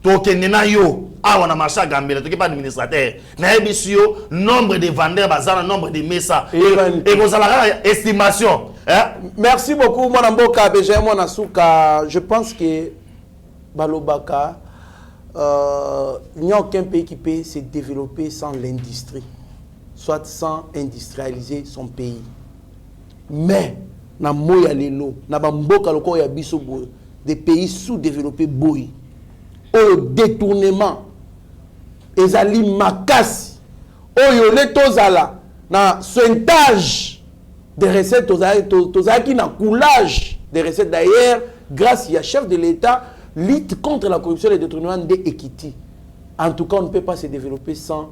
to kenena yo awa na marché gambela to ki pas administrateur na ebisio nombre de vendeurs bazana nombre de mesa et vous allez estimation merci beaucoup mon mboka BG mon asuka je pense que balobaka il n'y a aucun pays qui peut se développer sans l'industrie, soit sans industrialiser son pays. Mais, na moya lelo, na bamboka loko ya biso boy, des pays sous-développés boy, au détournement, ezali makasi, oyo le tozala, na sointage des recettes, tozala qui na coulage des recettes d'ailleurs, grâce à chef de l'État, lutte contre la corruption et le détournement de Equity. En tout cas, on ne peut pas se développer sans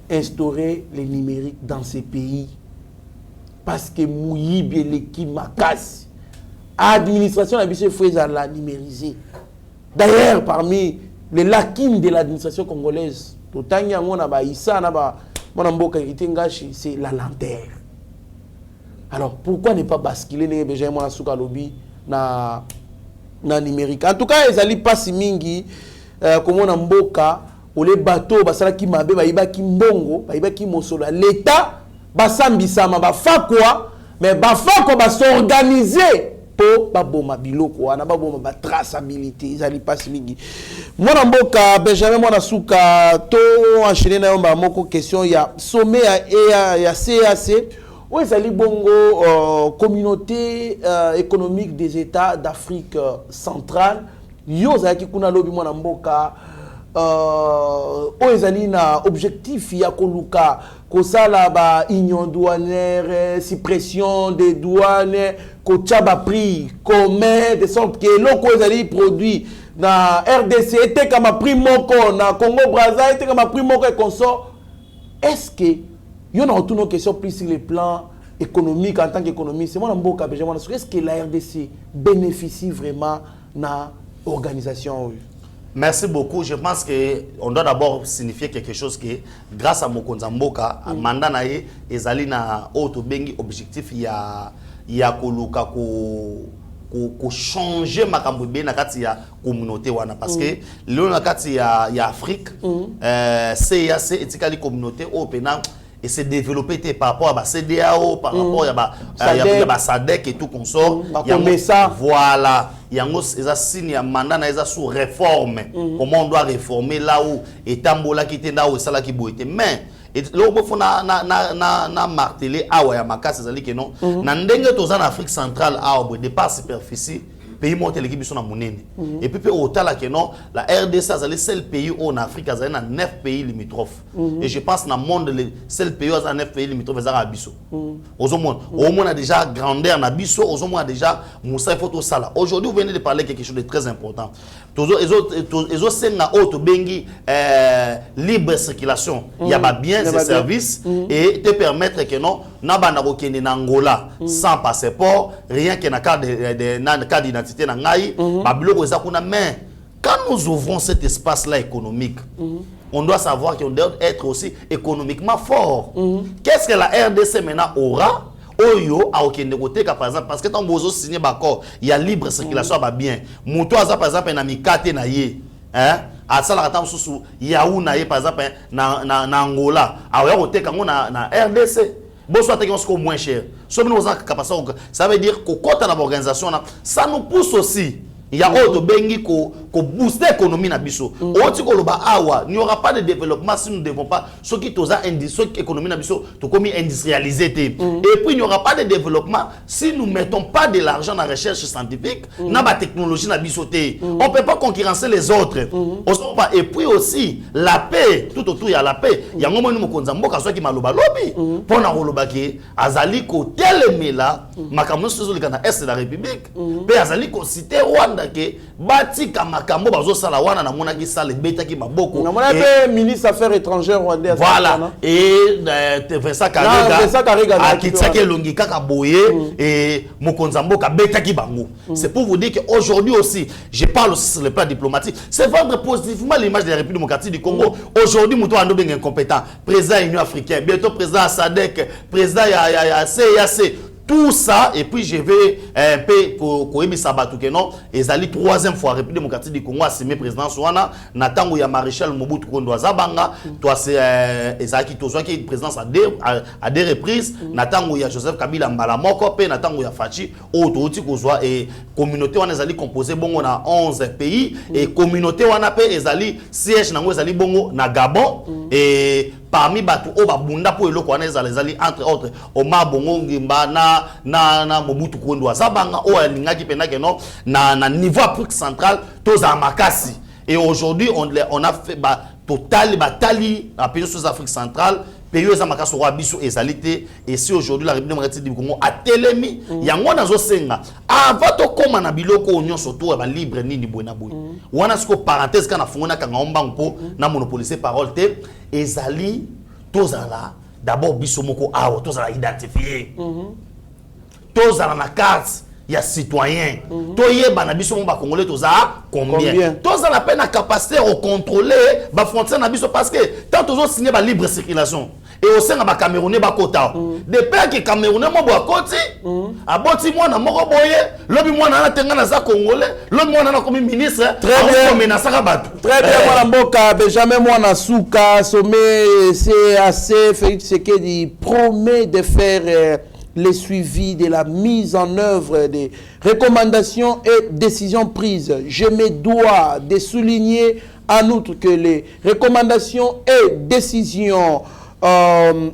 instaurer le numérique dans ces pays. Parce que Mouyib et l'équipe Makas, l'administration il faut la numériser. D'ailleurs, parmi les lacunes de l'administration congolaise, c'est la lenteur. Alors, pourquoi ne pas basculer na numérique? En tout cas, ils allaient pas si mingi comme on a mboka ou les bateaux basala ki mabe ba iba ki mbongo ba iba ki mosola l'état basambisama ba fa quoi mais ba fa ko ba s'organiser pour ba boma biloko na ba boma ba traçabilité ils allaient pas si mingi mwana mboka Benjamin mwana suka to enchaîner na yomba moko question ya sommet ya CAC. Oui, c'est bongo communauté économique des États d'Afrique centrale. Yo zaki kuna lobi mwana mboka ezali na objectif ya koluka kosala ba union douanière, suppression des douanes, ko tchaba prix commun de sorte que loko ezali produit na RDC était comme prix moko na Congo Brazza était comme prix moko et consort. Est-ce que il y a une question plus sur le plan économique en tant qu'économiste. Est-ce que la RDC bénéficie vraiment de l'organisation? Merci beaucoup. Je pense qu'on doit d'abord signifier quelque chose que grâce à Mokonza Mboka, mandat nae ezali na auto bengi objectif ya koluka ko changer makambo be na kati ya communauté wana parce que le na kati ya Afrique CAC etikali communauté opena et se développer par rapport à la CDAO, par rapport à la SADC et tout consort. Voilà. Il y a un signe, il y a un mandat sous réforme. Comment on doit réformer là où et Tambola qui était là où ça là qui boite. Mais là où il faut na marteler ah ouais ma casse c'est que non. Nandenge tous en Afrique centrale ah ouais de par superficie. Pays monté l'équipe sont monnaie et puis au tal que non la RDC c'est le seul pays en Afrique il y a 9 pays limitrophes et je pense dans le monde le seul pays à 9 pays limitrophes c'est Abisso au moins a déjà grandeur na Bisso au moins déjà Moussa il faut tout ça là aujourd'hui vous venez de parler quelque chose de très important les autres c'est na auto bengi libre circulation il y a bien ces services et te permettre que non na bana kokende na Angola sans passeport rien que na carte d'identité na ngai ba biloko eza kuna mais quand nous ouvrons cet espace-là économique, on doit savoir qu'on doit être aussi économiquement fort. Qu'est-ce que la RDC maintenant aura? Oyo a aucun côté par exemple parce que tant que signé d'accord, il y a libre circulation va bien. Moto par exemple na mikate na ye, hein? À ça la temps sous Yaou na ye par exemple na Angola, a oya côté kango na RDC. Bon soit que moins cher. Ça veut dire que quand on a l'organisation, ça nous pousse aussi. Il y a autre bengi ko booster l'économie na biso. Oti ko loba awa, il n'y aura pas de développement si nous ne devons pas ce qui toza industrie économie na biso to komi industrialiser et puis il n'y aura pas de développement si nous mettons pas de l'argent dans la recherche scientifique, na ba technologie na biso te. On peut pas concurrencer les autres. Et puis aussi la paix, tout autour il y a la paix. Il y a un moment où mokonza mboka so ki maloba lobi pour na loba ke azali ko telemela makambo so le kana est de la République. Pe azali ko citer Rwanda que bati kamakambo bazo sala wana na mona ki sala beta ki maboko na mona pe ministre affaires étrangères rwandais voilà et Vincent Karega a kitake longi kaka boye et mokonza mboka beta ki bango. C'est pour vous dire que aujourd'hui aussi je parle aussi sur le plan diplomatique, c'est vendre positivement l'image de la République démocratique du Congo. Aujourd'hui muto ando benga incompétent, président Union africaine, bientôt président SADC, président ya CAC. Tout ça, et puis je vais un peu koyebi sabatu que non, ezali troisième fois République démocratique du Congo assimé président Souana, natango ya Maréchal Mobutu Kondo Zabanga, toi c'est ezaki tozwa qui présidence à deux reprises, natango ya Joseph Kabila Mbala moko pe natango ya Fachi auto kozwa et communauté wana ezali composé bongo na 11 pays et communauté wana pe ezali siège nango ezali bongo na Gabon et parmi batu o babunda po eloko wana ezali entre autres Omar Bongo Ngimba na Mobutu Kondo Zabanga o alingaki penake non na niveau Afrique centrale toza makasi et aujourd'hui on a fait batali à pays sous Afrique centrale pays za makasi roi biso ezalité et si aujourd'hui la République démocratique du Congo a telemi yango nazo senga avant to koma na biloko onyo surtout ba libre nini boina boy wana siko parenthèse kana fungona kanga ombango po na monopoliser parole te ezali tozala d'abord biso moko awo tozala identifier tozala na carte ya citoyen toyeba na biso mo ba congolais toza combien tozala la peine à capacité au contrôler ba frontière na biso parce que tant tozo signer ba libre circulation et au sein ba camerounais ba kota de père que camerounais mo ba koti aboti mwana moko boye lobi mwana na tenga na za congolais lobi mwana na comme ministre très bien menacer batu très bien mwana mboka Benjamin mwana suka sommet CAC Félix Tshisekedi promet de faire le suivi de la mise en œuvre des recommandations et décisions prises. Je me dois de souligner en outre que les recommandations et décisions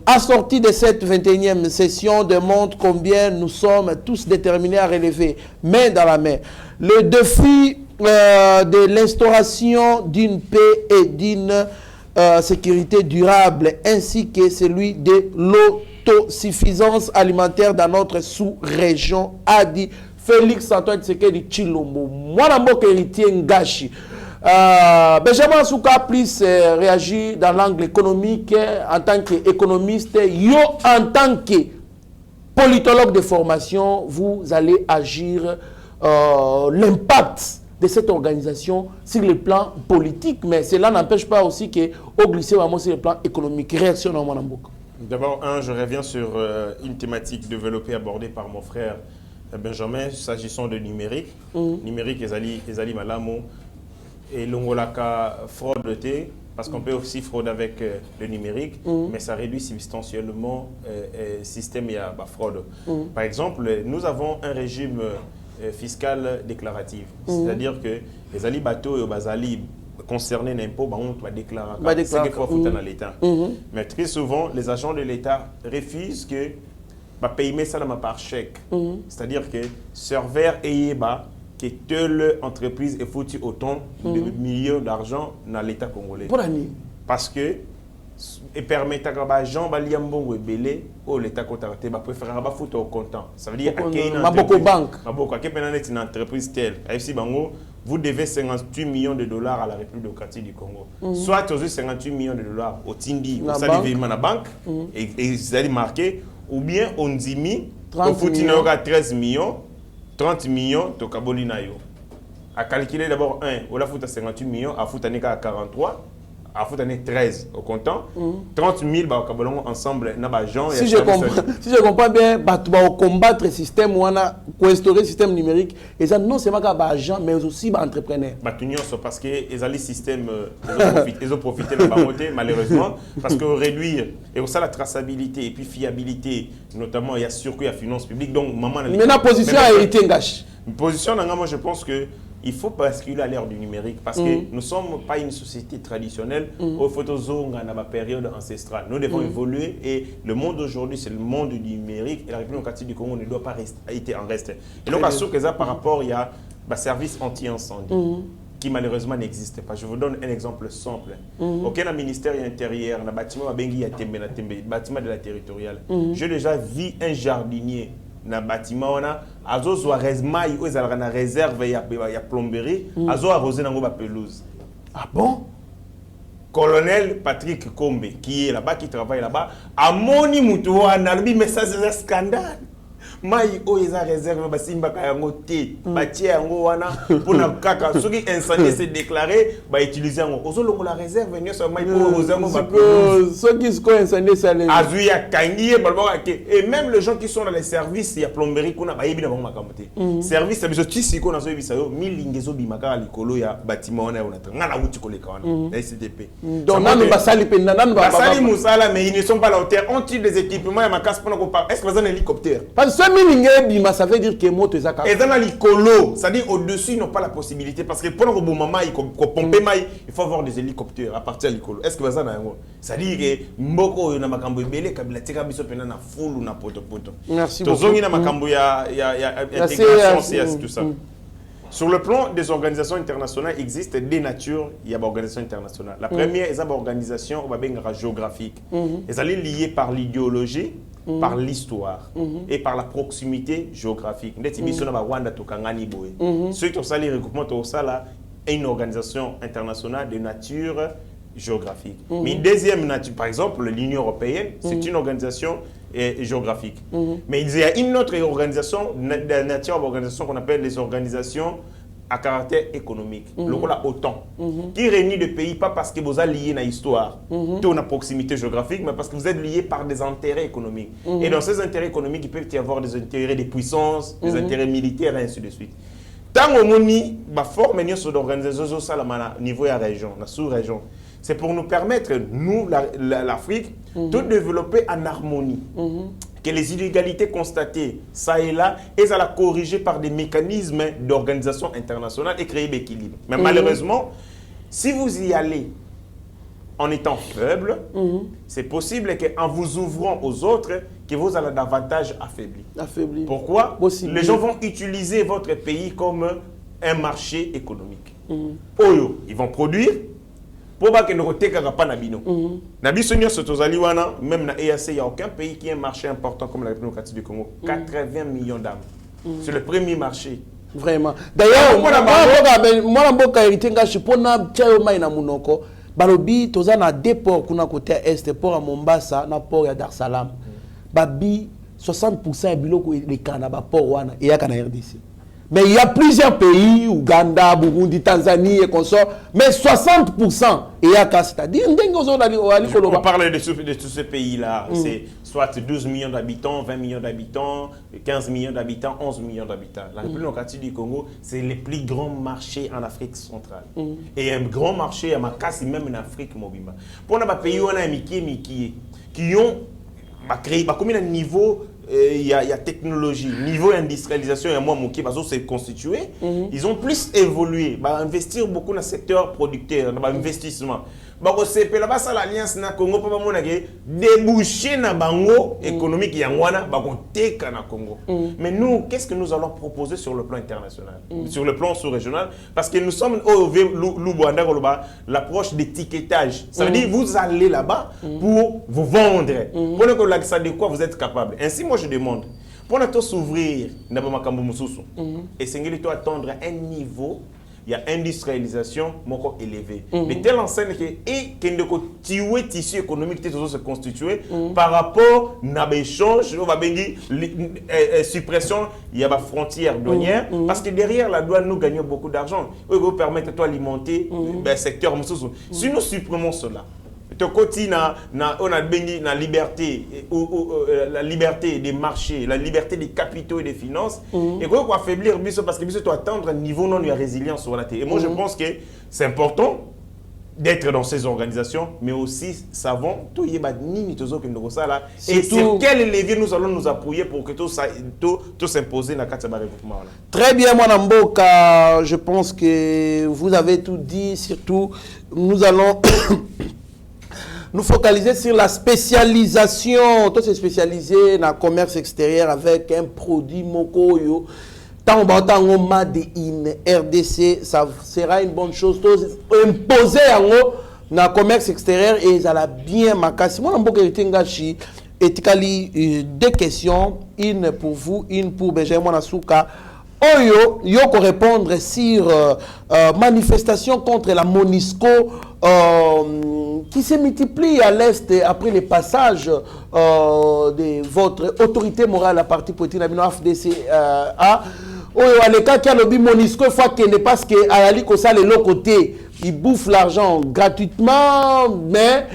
assorties de cette 21e session démontrent combien nous sommes tous déterminés à relever main dans la main le défi de l'instauration d'une paix et d'une sécurité durable ainsi que celui de l'autosuffisance alimentaire dans notre sous-région, a dit Félix Antoine Tshisekedi Tshilombo. Mwana mboka héritier Ngashi. Benjamin Souka plus réagit dans l'angle économique en tant qu'économiste. Yo en tant que politologue de formation, vous allez agir l'impact de cette organisation sur le plan politique, mais cela n'empêche pas aussi que au glisser vraiment sur le plan économique. Réaction à mon amboka. D'abord, je reviens sur une thématique développée, abordée par mon frère Benjamin, s'agissant de numérique. Numérique, ezali malamo, et l'ongolaka fraude, parce qu'on peut aussi fraude avec le numérique, mais ça réduit substantiellement le système et la fraude. Par exemple, nous avons un régime fiscal déclaratif, c'est-à-dire que les ali bateaux et bazali concernés l'impôt, on va déclarer ce qu'il faut foutre dans l'État. Mais très souvent, les agents de l'État refusent que payer ça par chèque. C'est-à-dire que serveur et que telle entreprise est foutu autant de millions d'argent dans l'État congolais. Parce que et permettre à Jean Baliambongo et Belé ou l'État contracté va préférer foutre au comptant. Ça veut dire une entreprise telle. Vous devez 58 millions de dollars à la République démocratique du Congo. Soit 58 millions de dollars au Tindi, au Salivima na banque, et vous allez marquer, ou bien on dit au Foutinaoga 13 millions, 30 millions, to Kabolinayo. à calculer d'abord 1, on a foutu à 58 millions, à foutu à 43, à foutu à 13 au comptant, 30 000 bah, ensemble, si je comprends bien, tu vas combattre le système, ou instaurer le système numérique, et ça non seulement comme agent, mais aussi entrepreneur. Parce que les systèmes, ils ont profité de la beauté, malheureusement, parce que réduire, et aussi la traçabilité, et puis fiabilité, notamment, il y a surcoût, il y a finances publiques, donc maman... Mais la position a été gâchée. Position, moi je pense que il faut basculer à l'ère du numérique parce que nous ne sommes pas une société traditionnelle où il faut dans la période ancestrale. Nous devons évoluer et le monde d'aujourd'hui, c'est le monde du numérique et la République du Congo ne doit pas être en reste. Et donc, par rapport, il y a un service anti-incendie qui malheureusement n'existe pas. Je vous donne un exemple simple. Aucun ministère intérieur, un bâtiment bâtiment de la territoriale. J'ai déjà vu un jardinier na bâtiment wana azo zo resmai ou ezalaka na réserve ya plomberie azo arroser nango ba pelouse. Ah bon? Colonel Patrick Kombe qui est là-bas, qui travaille là-bas, a moni mutu wana mais ça c'est un scandale. Mai o eza réserve ba simba ka yango te ba tie yango wana pona kaka soki incendie s'est déclaré ba utiliser yango ozo longo la réserve nyo so mai po ozango ba soki ce ko incendie ça les azui ya kangiye balba ke et même les gens qui sont dans les services ya plomberie kuna ba yebi na bango makambote service ça biso tisi ko na so yebisa yo milingezo bimaka likolo ya bâtiment wana ona ngana wuti ko leka wana la SDP donc nanu basali pe nanu basali musala mais ils ne sont pas à la hauteur ont-ils des équipements ya makas pona ko est-ce que vous avez un hélicoptère parce que ça veut dire que moto ezaka. Et dans la licolo, c'est-à-dire au-dessus, ils n'ont pas la possibilité parce que pour le bon moment, il faut avoir des hélicoptères à partir de l'icolo. Est-ce que vous avez un c'est-à-dire que mboko na makambo ebele kabila tika biso pena na full na poto. Merci beaucoup. Tozongi na makambo ya intégration CS tout ça. Sur le plan des organisations internationales, il existe des natures, il y a des organisations internationales. La première, c'est une organisation géographique. Elles sont liées par l'idéologie, par l'histoire et par la proximité géographique. Ceux qui ont ça, les regroupements, une organisation internationale de nature géographique. Mais une deuxième nature, par exemple, l'Union européenne, c'est une organisation géographique. Mais il y a une autre organisation, de nature d'organisation qu'on appelle les organisations à caractère économique, le OTAN, qui réunit des pays pas parce que vous êtes liés à l'histoire, à la proximité géographique, mais parce que vous êtes liés par des intérêts économiques. Et dans ces intérêts économiques, il peut y avoir des intérêts de puissance, des intérêts militaires, et ainsi de suite. Tant que nous avons une organisation au niveau de la région, la sous-région, c'est pour nous permettre, nous, l'Afrique, de développer en harmonie. Que les inégalités constatées, ça et là, et ça la corriger par des mécanismes d'organisation internationale et créer l'équilibre. Mais malheureusement, si vous y allez en étant faible, c'est possible qu'en vous ouvrant aux autres, que vous allez davantage affaibli. Pourquoi? Les gens vont utiliser votre pays comme un marché économique. Oyo, ils vont produire. Pour que nous ne pas nabino. Même na EAC, il n'y a aucun pays qui a un marché important comme la République du Congo. 80 millions d'âmes. C'est le premier marché. Vraiment. D'ailleurs, moi, je suis balobi toza na deux ports kuna côté est port à Mombasa na port à Dar es Salaam. Babi 60% ya biloko les Canada port wana et ya kana RDC. Mais il y a plusieurs pays, Ouganda, Burundi, Tanzanie et consorts, mais 60% et ya ka c'est-à-dire on parle de tous ces pays-là, c'est soit 12 millions d'habitants, 20 millions d'habitants, 15 millions d'habitants, 11 millions d'habitants. La République démocratique du Congo, c'est le plus grand marché en Afrique centrale. Et un grand marché à Makassi, même en Afrique mobile. Pour les pays où on a qui ont créé combien de niveaux il y a technologie, niveau industrialisation, il y a moins qui s'est constitué. Ils ont plus évolué, investir beaucoup dans le secteur producteur, dans l'investissement. C'est l'alliance na Congo pour déboucher na bango économique yangwana teka na Congo. Mais nous, qu'est-ce que nous allons proposer sur le plan international, sur le plan sous-régional? Parce que nous sommes au l'approche d'étiquetage. Ça veut dire vous allez là-bas pour vous vendre. Pour que de quoi vous êtes capable. Ainsi, moi je demande, pour nous s'ouvrir, et c'est attendre un niveau il y a industrialisation moko élevée. De telle enseigne que et kendeko tiwe tissu économique qui se constituer par rapport à l'échange, on va bengi suppression, il y a des frontières douanières parce que derrière la douane nous gagnons beaucoup d'argent. Il va permettre de alimenter le secteur. Si nous supprimons cela, on a béni la liberté, la liberté des marchés, la liberté des capitaux et des finances. Et quoi affaiblir parce que doit atteindre un niveau non de résilience sur la terre. Et moi je pense que c'est important d'être dans ces organisations, mais aussi savons tout y et sur quel levier nous allons nous appuyer pour que tout s'imposer dans le cadre de regroupement. Très bien, Mme Mboka, je pense que vous avez tout dit. Surtout, nous allons nous focaliser sur la spécialisation. Tout se spécialiser dans le commerce extérieur avec un produit Mokoyo. Tant de in RDC, ça sera une bonne chose. Imposer dans le commerce extérieur et ça l'a bien marqué. Moi, je vais deux questions, une pour vous, une pour Benjamin Nasuka. Oyo, yoko répondre sur manifestation contre la MONUSCO qui se multiplie à l'Est après le passage de votre autorité morale à parti politique la FDCA. Oyo, à l'état qui a lobby MONUSCO, il faut qu'il ne passe que à l'autre côté, il bouffe l'argent gratuitement, mais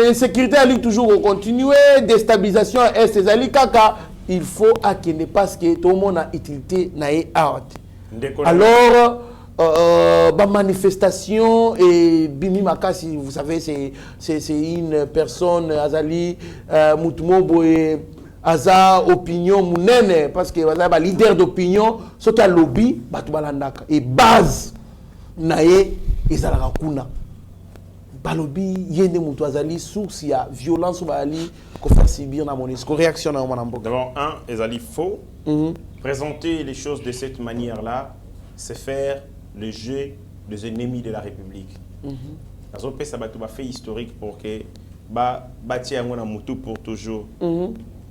insécurité à toujours continuer, déstabilisation à Est, il faut qu'il ne passe que tout le monde a utilité nae art. Alors, ma manifestation et Bimi Makasi, vous savez, c'est une personne, Azali, Moutumobo et Aza opinion mounene, parce que Aza leader d'opinion, ce qui a lobby, Batubalandaka. Et base, nae, Ezala Kuna. Balobi, yende Moutou Azali, source, il y a violence, qu'on fait subir dans MONUSCO. Réaction dans mon ambo. D'abord, Ezali faux. Présenter les choses de cette manière-là, c'est faire le jeu des ennemis de la République. Ça va fait historique pour que bâtir un Moutou pour toujours.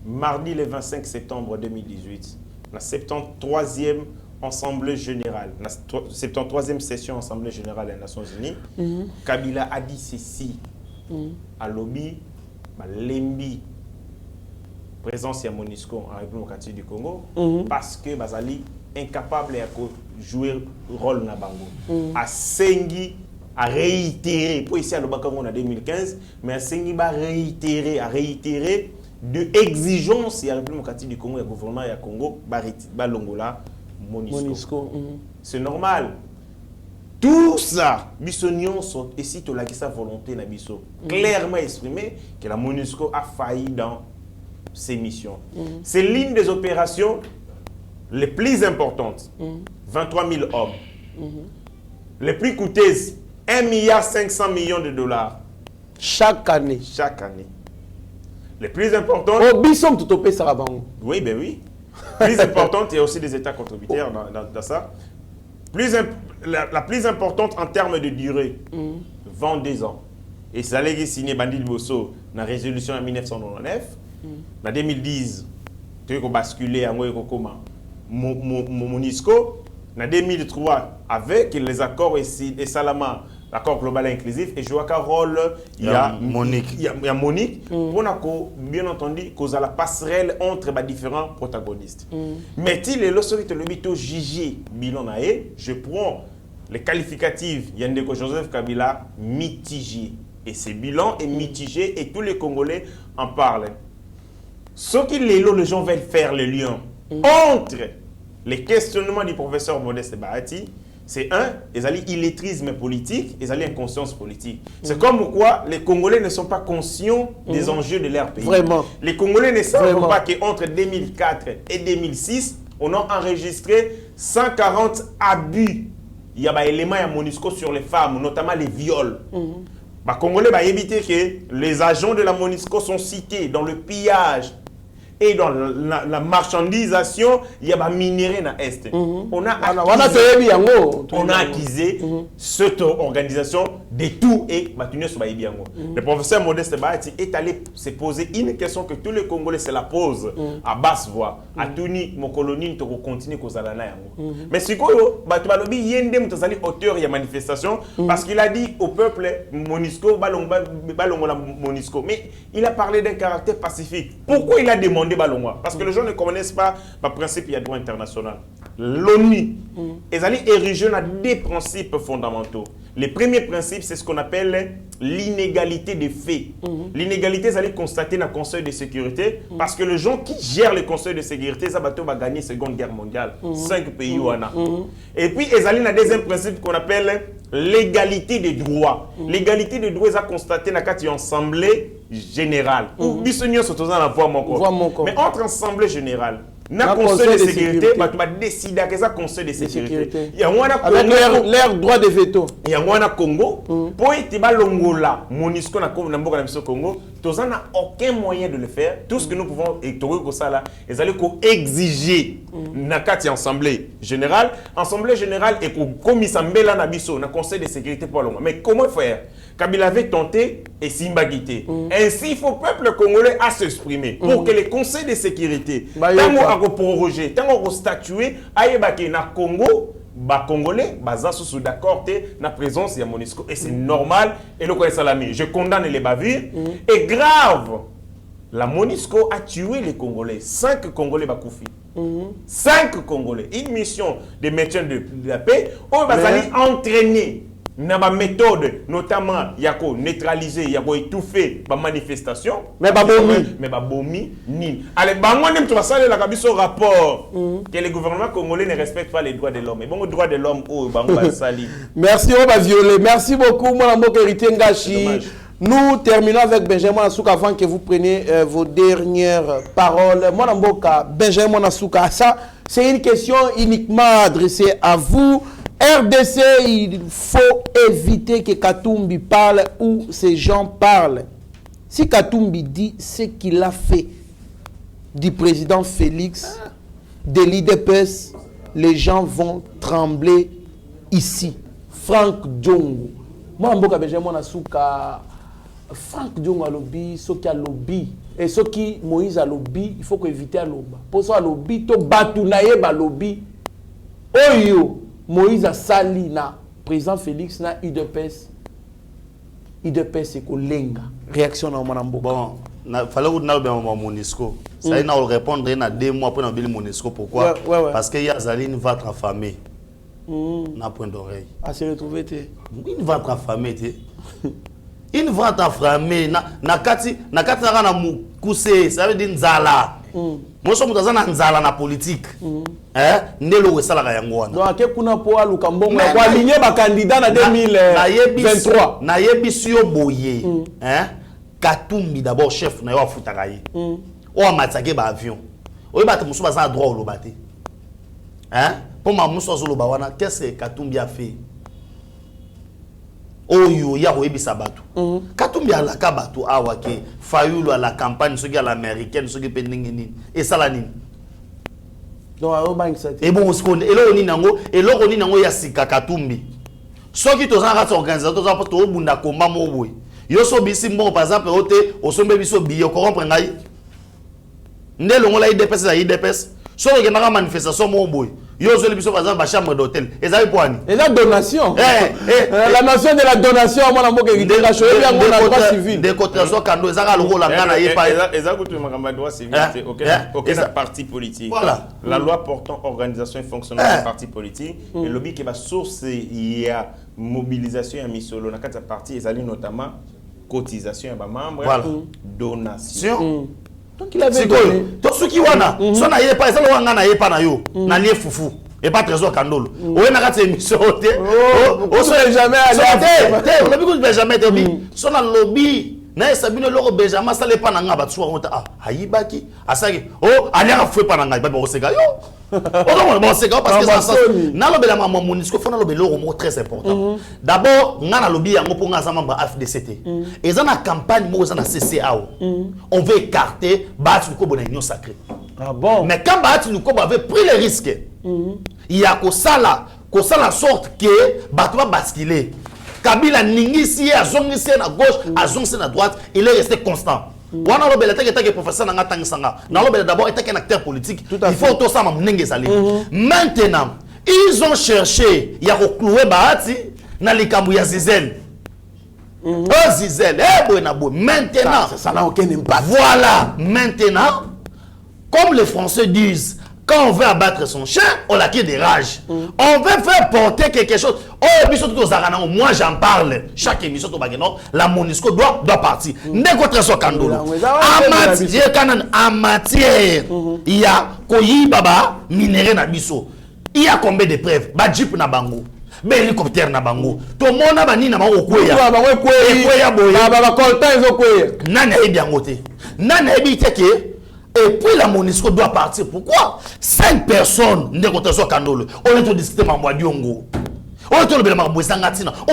Mardi le 25 septembre 2018, la 73e Assemblée générale, la 73e session Assemblée générale des Nations Unies, Kabila a dit ceci à lobby, Lembi, présence à MONUSCO en République démocratique du Congo, parce que Bazali incapable de jouer le rôle dans Bango. A Sengi a réitéré, pour ici à l'Obakango en 2015, mais a Sengi a réitéré de exigence à la République démocratique du Congo et au gouvernement et à Congo, Balongola, MONUSCO. C'est normal. Tout ça, Bissonion sont ici de la volonté clairement exprimé que la MONUSCO a failli dans ses missions. C'est l'une des opérations les plus importantes. 23 000 hommes. Les plus coûteuses, 1,5 milliard de dollars. Chaque année. Chaque année. Les plus importantes. Oh, Bissom tout au pays Sarabango. Oui, ben oui. Plus importante, il y a aussi des États contributeurs dans ça. La plus importante en termes de durée, 22 ans. Et ça a été signé Bandil Bosso dans la résolution en 1999. En 2010, tu as basculé à MONUSCO. En 2003, avec les accords et Salama, l'accord global inclusif, et je vois qu'un rôle, il y a Monique. Il y a Monique, pour bien entendu, cause à la passerelle entre les différents protagonistes. Mais il est lorsque le bito Gigi bilan je prends les qualificatifs, Yandeko Joseph Kabila mitigé. Et ce bilan est mitigé et tous les Congolais en parlent. Ce que les gens veulent faire le lien entre les questionnements du professeur Modeste Bahati, c'est illettrisme politique et inconscience politique. C'est comme quoi les Congolais ne sont pas conscients des enjeux de leur pays. Vraiment. Les Congolais ne savent pas qu'entre 2004 et 2006, on a enregistré 140 abus. Il y a des éléments à MONUSCO sur les femmes, notamment les viols. Les Congolais vont éviter que les agents de la MONUSCO sont cités dans le pillage et dans la marchandisation, il y a des minéraux dans l'Est. On a accusé cette organisation de tout et le professeur Modeste Bahati est allé se poser une question que tous les Congolais se la posent à basse voix. À Tuni, mon colonie, tu continues à faire. Mais si vous avez dit qu'il y a auteur de la manifestation parce qu'il a dit au peuple Monisco, Monisco. Mais il a parlé d'un caractère pacifique. Pourquoi il a demandé Balongwa? Parce que les gens ne connaissent pas le principe du droit international. L'ONU, ils allaient ériger dans des principes fondamentaux. Le premier principe, c'est ce qu'on appelle l'inégalité des faits. L'inégalité, ils allaient constater dans le Conseil de sécurité parce que les gens qui gèrent le Conseil de sécurité, ça va gagner la Seconde Guerre mondiale. 5 pays où on a. Et puis, ils allaient dans le deuxième principe qu'on appelle l'égalité des droits. L'égalité des droits, ils ont constaté dans une assemblée générale. Mais entre assemblée générale, dans le Conseil de sécurité, tu vas décider que ça Conseil de sécurité. Il y a avec leur droit de veto. Il y a un Congo. Pour être Longola, Monisco na Congo, tu n'as aucun moyen de le faire. Tout ce que nous pouvons ils allaient exiger dans l'Assemblée générale. L'Assemblée générale est comme Isambela Nabiso, dans le Conseil de sécurité pour Longola. Mais comment faire? Kabila avait tenté et Simba quitté. Ainsi, il faut le peuple congolais à s'exprimer pour que le Conseil de sécurité, tant qu'on proroger, tant qu'on statuer, aille na Congo, Congolais, sous d'accord na présence de Monisco. Et c'est normal. Et le Salami, je condamne les bavures. Et grave, la Monisco a tué les Congolais. 5 Congolais bakoufi. 5 Congolais. Une mission de maintien de la paix. On va entraîner. Dans ma méthode, notamment, il y a neutraliser, il y a étouffer la manifestation. Mais bomi, ni. Allez, moi, tu vas saluer la cabine rapport que le gouvernement congolais ne respecte pas les droits de l'homme. Et bon, les droits de l'homme, merci, on va violer. Merci beaucoup, mon amour héritier Ngachi. Nous terminons avec Benjamin Asuka avant que vous preniez vos dernières paroles. Mon amour Benjamin Asuka, ça, c'est une question uniquement adressée à vous. RDC, il faut éviter que Katumbi parle ou ces gens parlent. Si Katumbi dit ce qu'il a fait du président Félix, de l'IDPS, les gens vont trembler ici. Franck Djongo. Moi, je suis Franck Djongo a lobby, ce qui a lobby. Et ce qui Moïse a lobby, il faut éviter à lobby. Pour ça, lobby, to batunaye ba lobby. Oyo. Moïse a sali na président Félix na UDPS. UDPS c'est kolenga. Réaction na Manambo. Bon, fallait que nous bien Monisco. Ça il n'a répondre na 2 mois pour na bili Monisco. Pourquoi? Parce que Yazaline va être affamée. Na point d'oreille. À se retrouver une va être affamée une va être affamée na kati na mukuse, ça veut dire nzala. Moi je suis nzala na politique. Ndelo esala yango wana. Donc ke kuna po aluka mbongo ko aligner ba candidat na 2023. Na yebisi yo boye. Katumbi d'abord chef na yo afutaka ye. O amatake ba avion. O yeba te musu ba za droit oloba te. Pour ma musu oloba wana, qu'est-ce que Katumbi a fait? Oyo ya koyebisa bato. Katumbi alaka bato awa ke Fayulu à la campagne soki à l'américaine soki pe ndenge nini esala nini. Donc au bank ça. Et bon seconde eloko nini nango eloko nini nango ya sika Katumbi. Soki tozana kati organisateur tozana poto obunda komba mo boy. Yo so bisi mbongo par exemple ote osombe biso biyo corrompre ngai. Ndelo ngola IDPS la IDPS. So que na manifestation mo boy. Yo zo biso par exemple ba chambre d'hôtel. Ezali poani. Et la donation. La nation de la donation moi na mboka ngite la choye bien mon droit civil. De cotisation kando ezaka lokola ngana yepa. Ezaka kutu makamba droit civil c'est OK parti politique. Voilà. La loi portant organisation et fonctionnement des partis politiques et lobby qui va source il y a mobilisation et misolo na kati parti ezali notamment cotisation et ba membres donation. Donc il avait donné. Tout ce qui wana, so na yepa, ça lo ngana yepa na yo, na lie fufu. Et pas trésor Kandolo. O na kati émission te. O so jamais allé. On a vu que Benjamin te bi. So na lobby, na Sabine loko Benjamin ça le pa na nga ba tsuwa on ta ayibaki, asaki. Oh, anya ka fwe pa na nga ba bo seka yo. Bon, c'est parce que ça Non, na lo Monisco faut na lo très important. D'abord, nga na lobby yango pour nga za membre FDCT. Et ça na campagne mo za na CCAO. On veut écarter Bahati Lukwebo na union sacrée. Ah bon? Mais quand Bahati Lukwebo avait pris le risque, il y a que ça la sorte que Bato va basculer. Kabila ningisi à zongisi à gauche, à zongisi à droite, il est resté constant. Wana lobela take professeur nanga tangisanga. Na lobela d'abord était un acteur politique. Il faut tout ça m'nenge sali. Maintenant, ils ont cherché ya clouer Bahati na likambu ya Zizel. Zizel, maintenant, ça n'a aucun impact. Voilà, maintenant, comme les Français disent, quand on veut abattre son chien, on l'acquiert des rages. On veut faire porter quelque chose. Oh, moi j'en parle. Chaque émission, la Monisco doit partir. N'est-ce pas Kandolo? En matière, il y a Koyi Baba, minéré na biso. Il y a combien de preuves? Ba jeep na bango. Ba hélicoptère na bango. To mona ba ni na bango kweya. Kweya boya. Ba kolta ezo kweya. Nana ebi angote. Nana ebi teke. Et puis la Monisco doit partir. Pourquoi? 5 personnes ne sont pas Kandolo. On est au district Mambouadiongo. On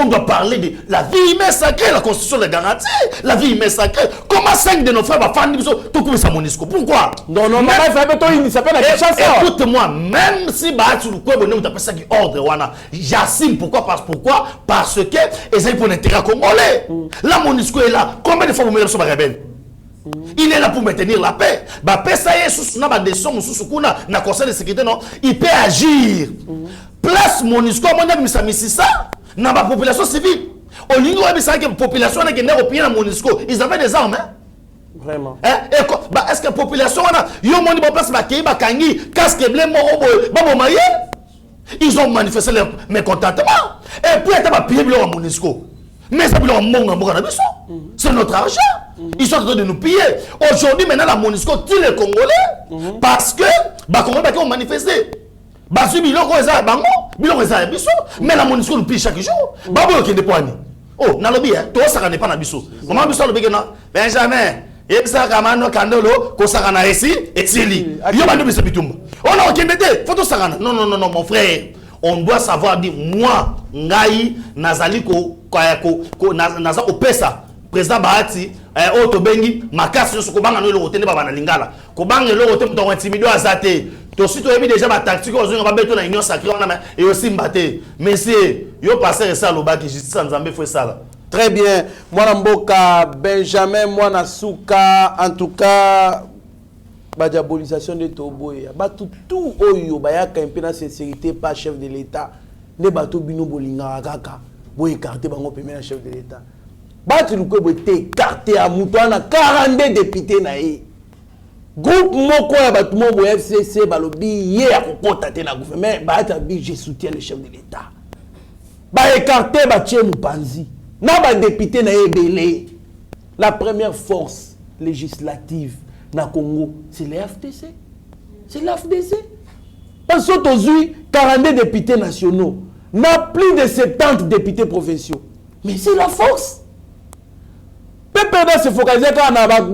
doit parler de la vie humaine sacrée, la constitution de garantie, la vie humaine sacrée. Comment 5 de nos frères vont faire tout comme ça Monisco? Pourquoi? Non, écoute-moi, même si Bahati Lukwebo ne pas ça qui ordre, j'assume pourquoi? Parce que ils ont pour l'intérêt congolais. La Monisco est là. Combien de fois vous mettez sur la rebelle? Il est là pour maintenir la paix. Conseil de sécurité, non. Il peut agir. Place Monisco, dans la population civile. Au lieu de la population qui est au pied de Monisco, ils avaient des armes. Vraiment. Est-ce que la population, ils ont manifesté leur mécontentement. Et puis, ils ont pillé le Monisco. Mais c'est notre argent. Ils sont en train de nous piller. Aujourd'hui, maintenant, la Monisco tue les Congolais parce que les Congolais ont manifesté. Mais la Monisco nous pille chaque jour. Oh, Nalobi, toi, ça n'est pas na biso. Comment biso le béguena? Benjamin, et ça, Kamano, Kandolo, Kosarana ici, et Tsili. Yobando Bisabitumba. Oh non, ok, photo Sarana. Non, mon frère. On doit savoir dire, moi, Ngai, Nazaliko, Naza Opesa, président Bahati, Otobengi, Makasi, Sokobanga, no Lotene, Baba Lingala. Kobanga, le Rotem, ton intimido Azate. Toi aussi, tu as vu déjà ma tactique, on va mettre la union sacrée, et aussi Mbaté. Messieurs, yo passé ça, le bac, justice en Zambé, fait ça là. Très bien. Moi, Mboka, Benjamin, moi, Nasuka, en tout cas, la diabolisation de Toboya. Tout oyo bayaka un peu de sincérité par chef de l'État. Ne bato bino bolinga kaka. Bo écarté bango premier chef de l'État. Bahati Lukwebo était écarté à Moutouana 42 députés naé. Groupe moko ya bato mo bo FCC balobi ye ya kokota te na gouvernement. Bahati abi je soutiens le chef de l'État. Ba écarté ba tie Mupanzi. Na ba député naé belé. La première force législative na Congo, c'est le FDC. C'est le FDC. Parce que aujourd'hui, 42 députés nationaux, n'a plus de 70 députés provinciaux. Mais c'est la force. PPD se focalise sur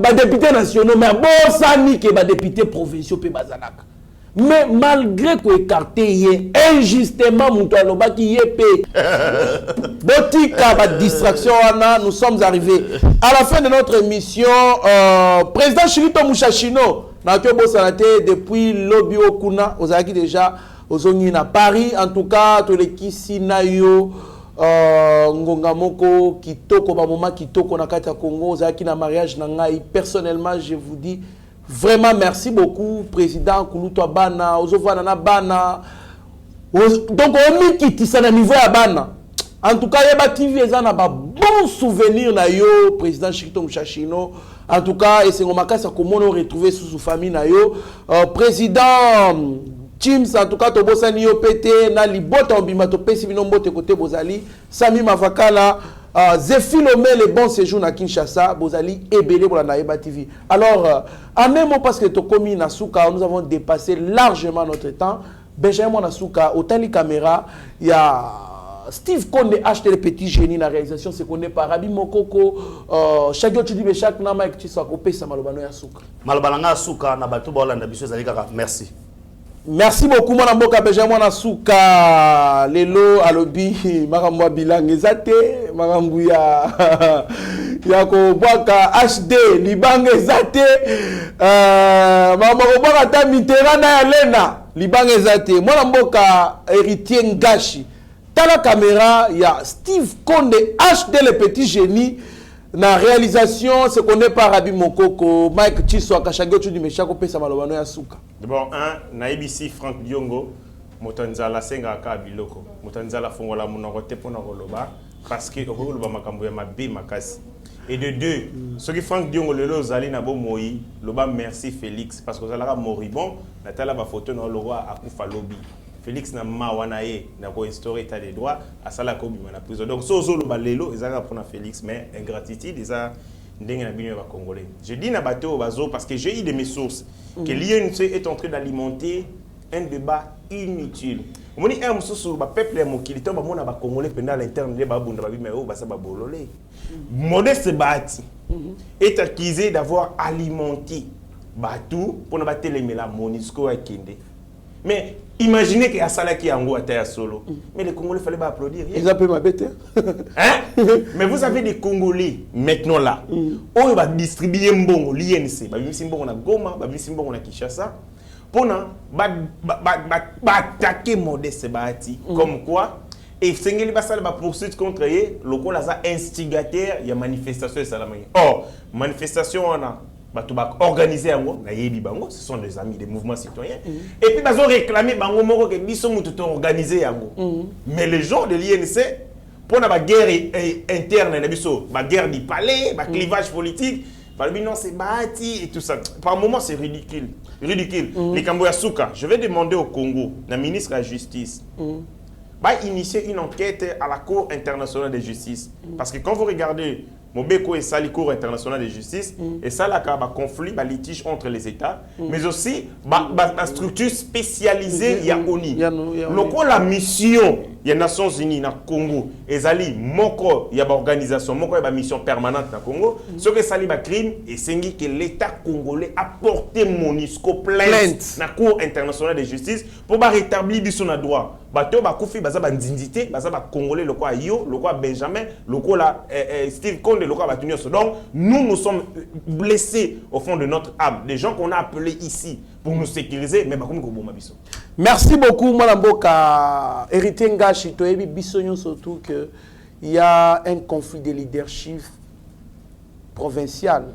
les députés nationaux, mais bon, ça n'y que les députés provinciaux pe bazalaka. Mais malgré qu'on écarté injustement Moutoualoba qui est payé. Botika, distraction, nous sommes arrivés à la fin de notre émission. Président Chirito Mushashino, depuis Lobby Okuna, aux acquis déjà aux Ongis à Paris, en tout cas, tous les Kisinayo, Ngongamoko, Kitoko, Bamoma, Kitoko, Nakata Congo, aux acquis na mariage, Nangai. Personnellement, je vous dis. Vraiment, merci beaucoup, Président Koulouto Bana, Ozovanana Bana. Donc, on met qui ça à niveau à Bana. En tout cas, il y a TV, il y a un bon souvenir, Président Chirito Mushashino. En tout cas, et c'est un macasse comment on retrouve sous famille, Président Teams, en tout cas, Tobosa Niyo Pété, Nali Bota Mbima, Topesi Binombo, Tekote Bozali, Sami Mavakala. Zéphilomé le bon séjour à Kinshasa, Bozali et Belé pour la Naïba TV. Alors, en même mot, parce que Tokomi Nasuka, nous avons dépassé largement notre temps. Benjamin Nasuka, au tali caméra, il y a Steve Konde acheté le petit génie dans la réalisation, c'est qu'on est par Rabi Mokoko, chaque jour tu dis, mais chaque nama que tu sois coupé, ça malobano Yasuka. Malobano Yasuka, Nabatou Bolanda, Bissou Zalikaka, merci. Merci beaucoup, mon amboka Benjamin Nasuka. Lelo alobi makambo bilang ezate makambo ya ya ko bwaka HD libanga ezate makambo ko bwaka ta Mitterrand ya Lena libanga ezate mon amboka héritier Ngashi tala caméra ya Steve Konde HD le petit génie na réalisation ce qu'on est par Rabi Mokoko Mike Chiswa Kashagyo du Meshako pesa malobano ya suka. Bon, naibisi Frank Diongo, motanzala senga ka biloko. Motanzala fongola munoko te pona koloba parce que koloba makambo ya mabe makasi. Et de deux, ce qui Frank Diongo lelo zali na bo moi, loba merci Félix parce que zalaka moribond, natala ba photo na lo roi akufa lobi. Félix na mawana ye na ko instaurer état des droits à sala ko bima na prison. Donc so lo ba lelo ezaka pona Félix mais ingratitude eza ndenge na bino ba congolais. Je dis na bateau bazo parce que j'ai eu de mes sources que l'INC est en train d'alimenter un débat inutile. On dit un mususu ba peuple mokili to ba mona ba congolais pendant l'interne de ba bunda ba bima o ba sa ba bololé. Modeste Bati est accusé d'avoir alimenté bateau pour na ba telemela Monisco à Kende. Mais imaginez qu'il y a ça qui est en à terre solo. Mais les Congolais, il fallait pas applaudir. Ils appellent ma bête. Hein? Mais vous avez des Congolais maintenant là. On va distribuer un bon l'INC. On a Goma, on a Kinshasa. Pour attaquer Modeste Bahati. Comme quoi? Et Sengeli Bassal va poursuivre contre eux. Le coup là, instigateur, il y a manifestation et salamé. Or, manifestation, on a. Organisé ce sont des amis des mouvements citoyens et puis ils ont réclamé que biso mutu organisé mais les gens de l'INC pour la guerre interne la guerre du palais le clivage politique non c'est Bahati et tout ça par moment c'est ridicule les Kamboya Souka je vais demander au Congo la ministre de la justice va initier une enquête à la Cour internationale de justice parce que quand vous regardez Mobeko et ça, la Cour internationale de justice, et ça, là, il y a un conflit, un litige entre les États, mais aussi une structure spécialisée, il y a ONU. Donc, la mission, il y a les Nations Unies, dans le Congo, et Zali, il y a une organisation, il y a une mission permanente dans le Congo, ce que ça, il y a un crime, et c'est que l'État congolais a porté Monisco plainte dans la Cour internationale de justice pour rétablir son droit. Bato ba kufi baza ba nzindité baza ba congolais le quoi yo le quoi Benjamin le quoi Steve Konde le quoi ba tunio. Donc nous sommes blessés au fond de notre âme des gens qu'on a appelés ici pour nous sécuriser mais ba comme ko boma biso. Merci beaucoup Mwanamboka héritier Ngashi toyebi biso surtout que il y a un conflit de leadership provincial.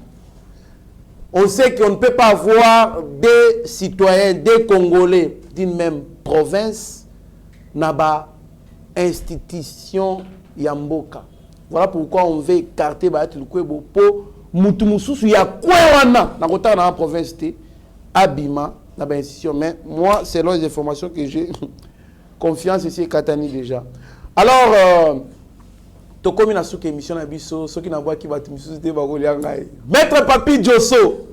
On sait qu'on ne peut pas avoir des citoyens, des Congolais d'une même province Naba institution Yamboka. Voilà pourquoi on veut écarter le Kwebo pour Moutumususu ya Kwewana dans la province de Abima Naba institution. Mais moi, selon les informations que j'ai, confiance ici Katani déjà. Alors, Tokomi na souke émission na biso, ceux qui n'a pas qui va Moutumususu de Bagoliangaï. Maître Papi Djosso,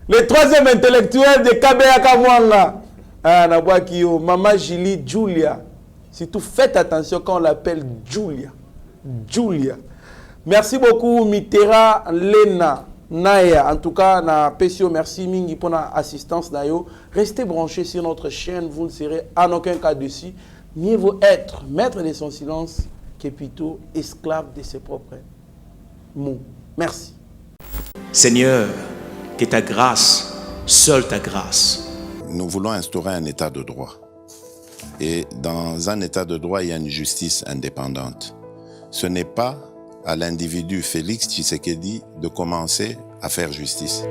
le troisième intellectuel de Kabeya Kamwanga. Ah, na Kio, Maman Julie Julia. Surtout faites attention quand on l'appelle Julia. Julia. Merci beaucoup Mitera Lena Naya. En tout cas, na PCO, merci Mingi pour l'assistance d'ailleurs. Restez branchés sur notre chaîne, vous ne serez en aucun cas dessus. Mieux vaut être maître de son silence que plutôt esclave de ses propres mots. Merci. Seigneur, que ta grâce, seule ta grâce. Nous voulons instaurer un état de droit. Et dans un état de droit, il y a une justice indépendante. Ce n'est pas à l'individu Félix Tshisekedi de commencer à faire justice.